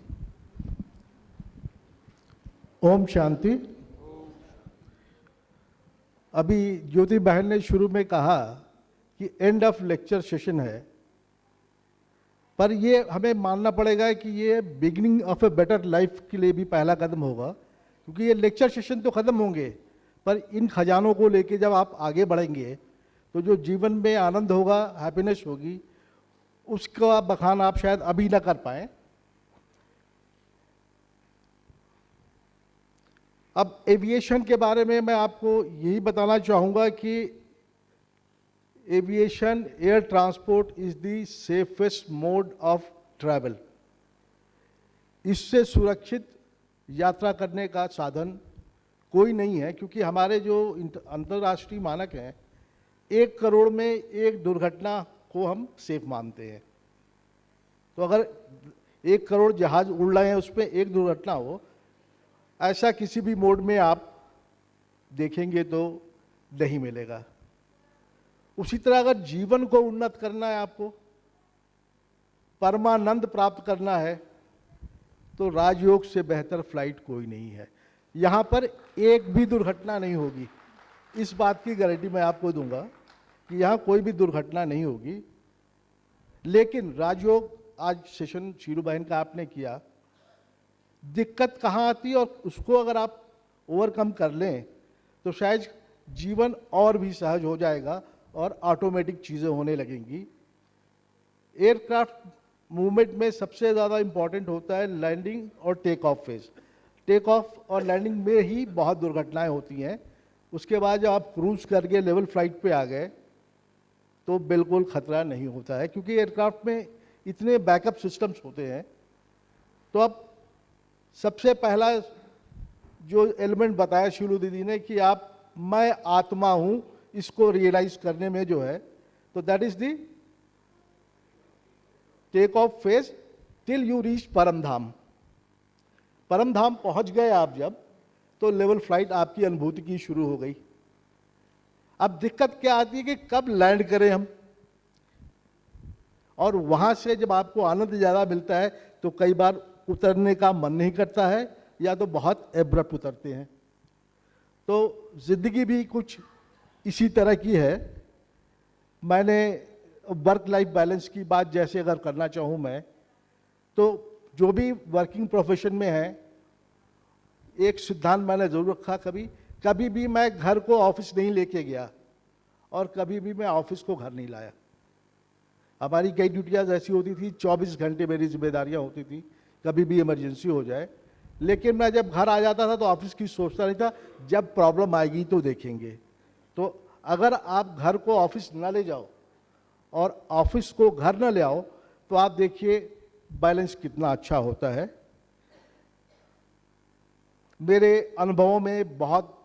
ओम शांति। अभी ज्योति बहन ने शुरू में कहा कि एंड ऑफ लेक्चर सेशन है, पर ये हमें मानना पड़ेगा कि ये beginning of a better life के लिए भी पहला कदम होगा, क्योंकि ये लेक्चर सेशन तो ख़त्म होंगे, पर इन खजानों को लेके जब आप आगे बढ़ेंगे तो जो जीवन में आनंद होगा, हैप्पीनेस होगी, उसका बखान आप शायद अभी ना कर पाएँ। अब एविएशन के बारे में मैं आपको यही बताना चाहूँगा कि aviation, air transport is the safest mode of travel. इससे सुरक्षित यात्रा करने का साधन कोई नहीं है, क्योंकि हमारे जो अंतर्राष्ट्रीय मानक हैं 1 करोड़ में 1 दुर्घटना को हम सेफ मानते हैं। तो अगर 1 करोड़ जहाज उड़ रहे हैं उसमें 1 दुर्घटना हो, ऐसा किसी भी मोड में आप देखेंगे तो नहीं मिलेगा। उसी तरह अगर जीवन को उन्नत करना है, आपको परमानंद प्राप्त करना है, तो राजयोग से बेहतर फ्लाइट कोई नहीं है। यहाँ पर एक भी दुर्घटना नहीं होगी, इस बात की गारंटी मैं आपको दूंगा कि यहाँ कोई भी दुर्घटना नहीं होगी। लेकिन राजयोग, आज सेशन शीरू बहन का आपने किया, दिक्कत कहाँ आती है और उसको अगर आप ओवरकम कर लें तो शायद जीवन और भी सहज हो जाएगा और ऑटोमेटिक चीज़ें होने लगेंगी। एयरक्राफ्ट मूवमेंट में सबसे ज़्यादा इम्पॉर्टेंट होता है लैंडिंग और take off phase. Take off और लैंडिंग में ही बहुत दुर्घटनाएं होती हैं। उसके बाद जब आप क्रूज करके लेवल फ्लाइट पे आ गए तो बिल्कुल खतरा नहीं होता है, क्योंकि एयरक्राफ्ट में इतने बैकअप सिस्टम्स होते हैं। तो अब सबसे पहला जो एलिमेंट बताया शीलू दीदी ने कि आप मैं आत्मा हूं, इसको रियलाइज करने में जो है, तो that is the take off phase till you reach Param Dham. परम धाम पहुंच गए आप जब, तो लेवल फ्लाइट आपकी अनुभूति की शुरू हो गई। अब दिक्कत क्या आती है कि कब लैंड करें हम, और वहां से जब आपको आनंद ज्यादा मिलता है तो कई बार उतरने का मन नहीं करता है, या तो बहुत एब्रप्ट उतरते हैं। तो जिंदगी भी कुछ इसी तरह की है। मैंने वर्क लाइफ बैलेंस की बात जैसे अगर करना चाहूँ मैं, तो जो भी वर्किंग प्रोफेशन में है, एक सिद्धांत मैंने जरूर रखा, कभी भी मैं घर को ऑफिस नहीं लेके गया और कभी भी मैं ऑफिस को घर नहीं लाया। हमारी कई ड्यूटियाँ ऐसी होती थी, 24 घंटे मेरी जिम्मेदारियाँ होती थी, कभी भी इमरजेंसी हो जाए। लेकिन मैं जब घर आ जाता था तो ऑफिस की सोचता नहीं था, जब प्रॉब्लम आएगी तो देखेंगे। तो अगर आप घर को ऑफिस ना ले जाओ और ऑफिस को घर ना ले आओ, तो आप देखिए बैलेंस कितना अच्छा होता है। मेरे अनुभवों में बहुत,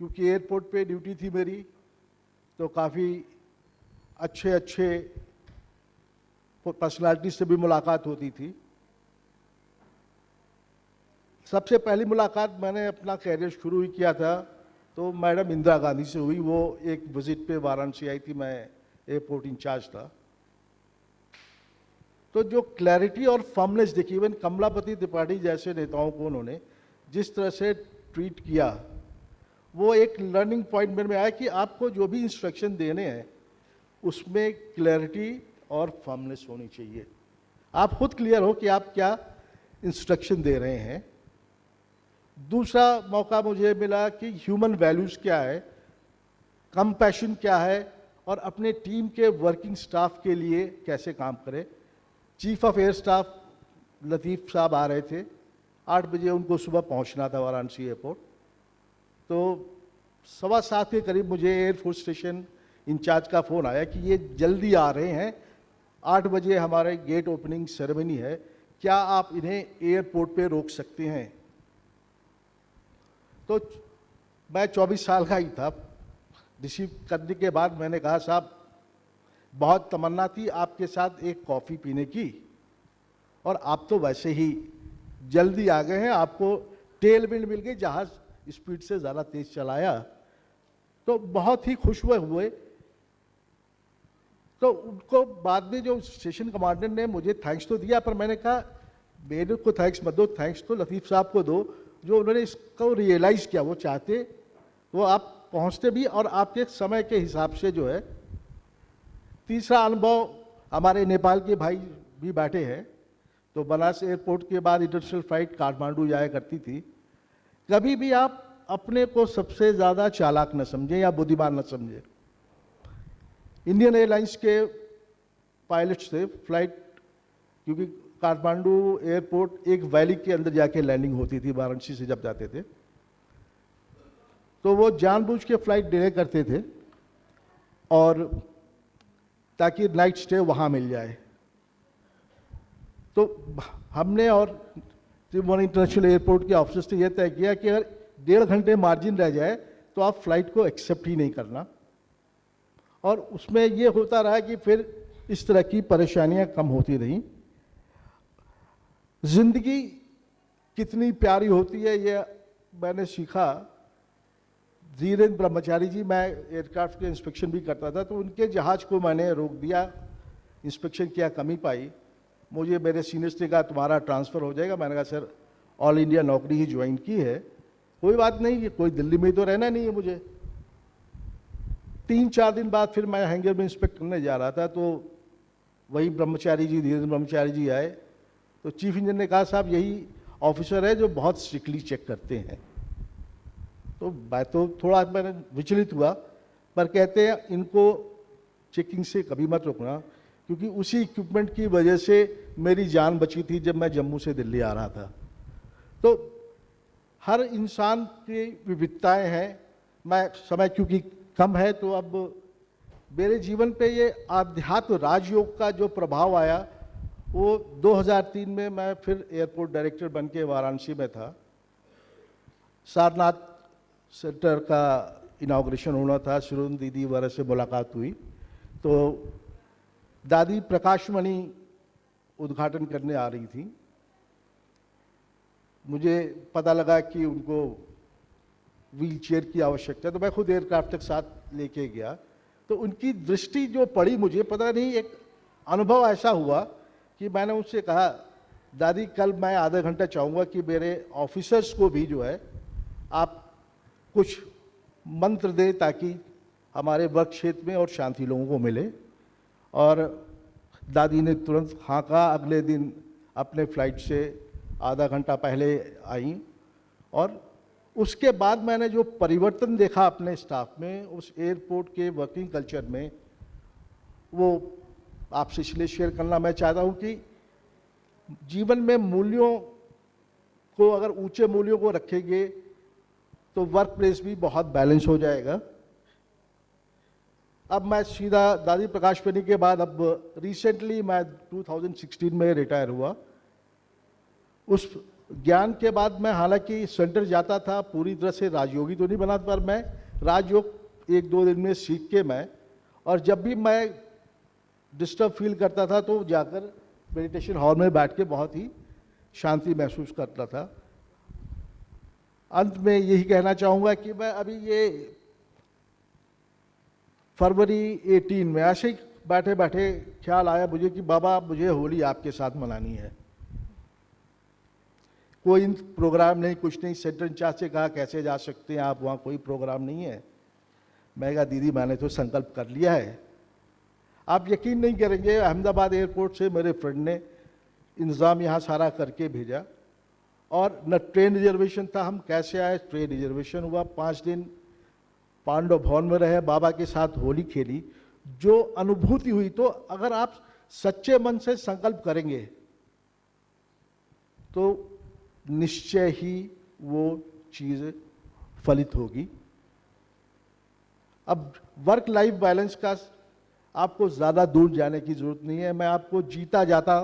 क्योंकि एयरपोर्ट पे ड्यूटी थी मेरी, तो काफ़ी अच्छे पर्सनालिटी से भी मुलाकात होती थी। सबसे पहली मुलाकात मैंने अपना कैरियर शुरू ही किया था तो मैडम इंदिरा गांधी से हुई। वो एक विजिट पे वाराणसी आई थी, मैं एयरपोर्ट इंचार्ज था। तो जो क्लैरिटी और फर्मनेस देखी, इवन कमलापति त्रिपाठी जैसे नेताओं को उन्होंने जिस तरह से ट्रीट किया, वो एक लर्निंग पॉइंट मेरे में आया कि आपको जो भी इंस्ट्रक्शन देने हैं उसमें क्लैरिटी और फर्मनेस होनी चाहिए। आप खुद क्लियर हो कि आप क्या इंस्ट्रक्शन दे रहे हैं। दूसरा मौका मुझे मिला कि ह्यूमन वैल्यूज़ क्या है, कंपैशन क्या है, और अपने टीम के वर्किंग स्टाफ के लिए कैसे काम करें। चीफ ऑफ एयर स्टाफ लतीफ़ साहब आ रहे थे, 8 बजे उनको सुबह पहुंचना था वाराणसी एयरपोर्ट। तो 7:15 के करीब मुझे एयरफोर्स स्टेशन इंचार्ज का फ़ोन आया कि ये जल्दी आ रहे हैं, 8 बजे हमारे गेट ओपनिंग सेरेमनी है, क्या आप इन्हें एयरपोर्ट पे रोक सकते हैं। तो मैं 24 साल का ही था। रिसीव करने के बाद मैंने कहा, साहब बहुत तमन्ना थी आपके साथ एक कॉफ़ी पीने की, और आप तो वैसे ही जल्दी आ गए हैं, आपको टेल विंड मिल गई, जहाज स्पीड से ज़्यादा तेज चलाया। तो बहुत ही खुश हुए। तो उनको बाद में जो स्टेशन कमांडेंट ने मुझे थैंक्स तो दिया, पर मैंने कहा मेरे को थैंक्स मत दो, थैंक्स तो लतीफ़ साहब को दो, जो उन्होंने इसको रियलाइज़ किया। वो चाहते वो आप पहुंचते भी और आपके समय के हिसाब से जो है। तीसरा अनुभव, हमारे नेपाल के भाई भी बैठे हैं, तो बनारस एयरपोर्ट के बाद इंटरनेशनल फ्लाइट काठमांडू जाया करती थी। कभी भी आप अपने को सबसे ज़्यादा चालाक न समझें या बुद्धिमान न समझें। इंडियन एयरलाइंस के पायलट्स थे, फ्लाइट, क्योंकि काठमांडू एयरपोर्ट एक वैली के अंदर जाके लैंडिंग होती थी वाराणसी से जब जाते थे, तो वो जानबूझ के फ्लाइट डिले करते थे और ताकि नाइट स्टे वहाँ मिल जाए। तो हमने और त्रिभुवन इंटरनेशनल एयरपोर्ट के ऑफिसर्स ने यह तय किया कि अगर 1.5 घंटे मार्जिन रह जाए तो आप फ्लाइट को एक्सेप्ट ही नहीं करना। और उसमें ये होता रहा कि फिर इस तरह की परेशानियां कम होती रहीं। जिंदगी कितनी प्यारी होती है ये मैंने सीखा। धीरेन्द्र ब्रह्मचारी जी, मैं एयरक्राफ्ट के इंस्पेक्शन भी करता था, तो उनके जहाज को मैंने रोक दिया, इंस्पेक्शन किया, कमी पाई। मुझे मेरे सीनियर्स ने कहा तुम्हारा ट्रांसफ़र हो जाएगा। मैंने कहा सर ऑल इंडिया नौकरी ही ज्वाइन की है, कोई बात नहीं, ये कोई दिल्ली में तो रहना नहीं है मुझे। 3-4 दिन बाद फिर मैं हैंगर में इंस्पेक्ट करने जा रहा था, तो वही ब्रह्मचारी जी, धीरेन्द्र ब्रह्मचारी जी आए। तो चीफ इंजीनियर ने कहा साहब यही ऑफिसर है जो बहुत स्ट्रिक्टली चेक करते हैं। तो मैं तो थोड़ा मैंने विचलित हुआ, पर कहते हैं इनको चेकिंग से कभी मत रोकना, क्योंकि उसी इक्विपमेंट की वजह से मेरी जान बची थी जब मैं जम्मू से दिल्ली आ रहा था। तो हर इंसान की विविधताएं हैं। मैं समय क्योंकि कम है, तो अब मेरे जीवन पे ये आध्यात्म राजयोग का जो प्रभाव आया वो 2003 में मैं फिर एयरपोर्ट डायरेक्टर बन के वाराणसी में था। सारनाथ सेंटर का इनाग्रेशन होना था, शिरोन दीदी वगैरह से मुलाकात हुई, तो दादी प्रकाशमणि उद्घाटन करने आ रही थी। मुझे पता लगा कि उनको व्हील चेयर की आवश्यकता है, तो मैं खुद एयरक्राफ्ट तक साथ लेके गया। तो उनकी दृष्टि जो पड़ी, मुझे पता नहीं, एक अनुभव ऐसा हुआ कि मैंने उनसे कहा दादी कल मैं आधा घंटा चाहूँगा कि मेरे ऑफिसर्स को भी जो है आप कुछ मंत्र दे ताकि हमारे वर्क क्षेत्र में और शांति लोगों को मिले। और दादी ने तुरंत हाँ कहा। अगले दिन अपने फ्लाइट से आधा घंटा पहले आई, और उसके बाद मैंने जो परिवर्तन देखा अपने स्टाफ में, उस एयरपोर्ट के वर्किंग कल्चर में, वो आपसे इसलिए शेयर करना मैं चाहता हूँ कि जीवन में मूल्यों को, अगर ऊंचे मूल्यों को रखेंगे तो वर्क प्लेस भी बहुत बैलेंस हो जाएगा। अब मैं सीधा दादी प्रकाशमणि के बाद, अब रिसेंटली मैं 2016 में रिटायर हुआ। उस ज्ञान के बाद मैं हालांकि सेंटर जाता था, पूरी तरह से राजयोगी तो नहीं बना, पर मैं राजयोग 1-2 दिन में सीख के मैं, और जब भी मैं डिस्टर्ब फील करता था तो जाकर मेडिटेशन हॉल में बैठ के बहुत ही शांति महसूस करता था। अंत में यही कहना चाहूँगा कि मैं अभी ये फरवरी 18 में ऐसे ही बैठे बैठे ख्याल आया मुझे कि बाबा मुझे होली आपके साथ मनानी है। कोई प्रोग्राम नहीं, कुछ नहीं। सेंटर इंचार्ज से कहा कैसे जा सकते हैं आप, वहाँ कोई प्रोग्राम नहीं है। मैं कहा दीदी मैंने तो संकल्प कर लिया है। आप यकीन नहीं करेंगे, अहमदाबाद एयरपोर्ट से मेरे फ्रेंड ने इंतज़ाम यहाँ सारा करके भेजा, और न ट्रेन रिजर्वेशन था। हम कैसे आए, ट्रेन रिजर्वेशन हुआ। 5 दिन पांडव भवन में रहे, बाबा के साथ होली खेली। जो अनुभूति हुई, तो अगर आप सच्चे मन से संकल्प करेंगे तो निश्चय ही वो चीज़ फलित होगी। अब वर्क लाइफ बैलेंस का आपको ज़्यादा दूर जाने की ज़रूरत नहीं है। मैं आपको जीता जाता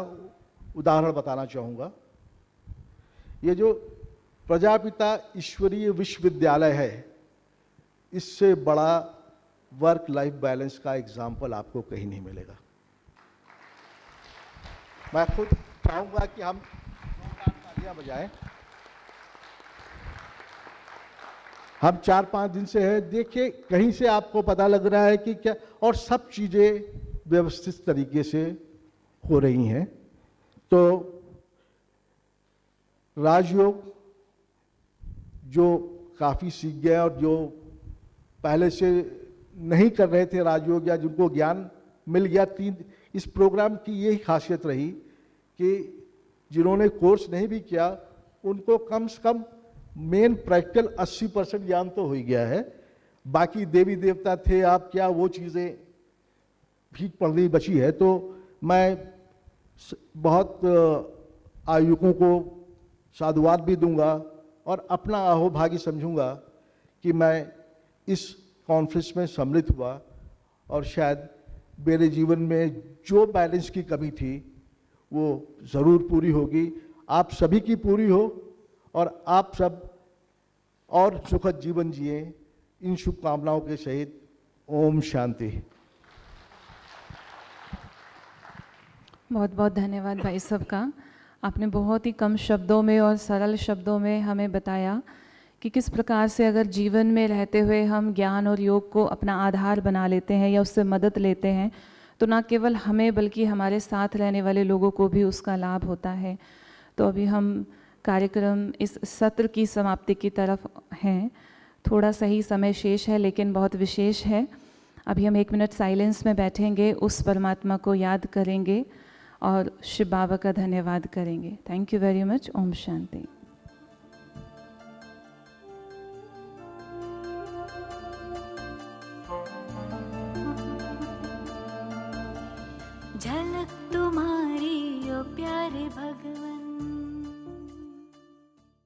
उदाहरण बताना चाहूँगा। ये जो प्रजापिता ईश्वरीय विश्वविद्यालय है, इससे बड़ा वर्क लाइफ बैलेंस का एग्जाम्पल आपको कहीं नहीं मिलेगा। मैं खुद चाहूँगा कि हम तालियां बजाएं। हम 4-5 दिन से हैं, देखिए कहीं से आपको पता लग रहा है कि क्या, और सब चीज़ें व्यवस्थित तरीके से हो रही हैं। तो राजयोग जो काफ़ी सीख गए, और जो पहले से नहीं कर रहे थे राजयोग, या जिनको ज्ञान मिल गया, इस प्रोग्राम की यही खासियत रही कि जिन्होंने कोर्स नहीं भी किया उनको कम से कम मेन प्रैक्टिकल 80% ज्ञान तो हो ही गया है। बाकी देवी देवता थे आप क्या, वो चीज़ें भी पढ़नी बची है। तो मैं बहुत आयुकों को साधुवाद भी दूंगा और अपना अहोभागी समझूंगा कि मैं इस कॉन्फ्रेंस में सम्मिलित हुआ, और शायद मेरे जीवन में जो बैलेंस की कमी थी वो ज़रूर पूरी होगी। आप सभी की पूरी हो, और आप सब और सुखद जीवन जिए, इन शुभकामनाओं के सहित ओम शांति। बहुत बहुत धन्यवाद भाई साहब का। आपने बहुत ही कम शब्दों में और सरल शब्दों में हमें बताया कि किस प्रकार से अगर जीवन में रहते हुए हम ज्ञान और योग को अपना आधार बना लेते हैं या उससे मदद लेते हैं तो ना केवल हमें बल्कि हमारे साथ रहने वाले लोगों को भी उसका लाभ होता है। तो अभी हम कार्यक्रम इस सत्र की समाप्ति की तरफ हैं। थोड़ा सा ही समय शेष है लेकिन बहुत विशेष है। अभी हम 1 मिनट साइलेंस में बैठेंगे, उस परमात्मा को याद करेंगे और शिव बाबा का धन्यवाद करेंगे। Thank you very much. ओम शांति। झलक तुम्हारी ओ प्यारे भगवान।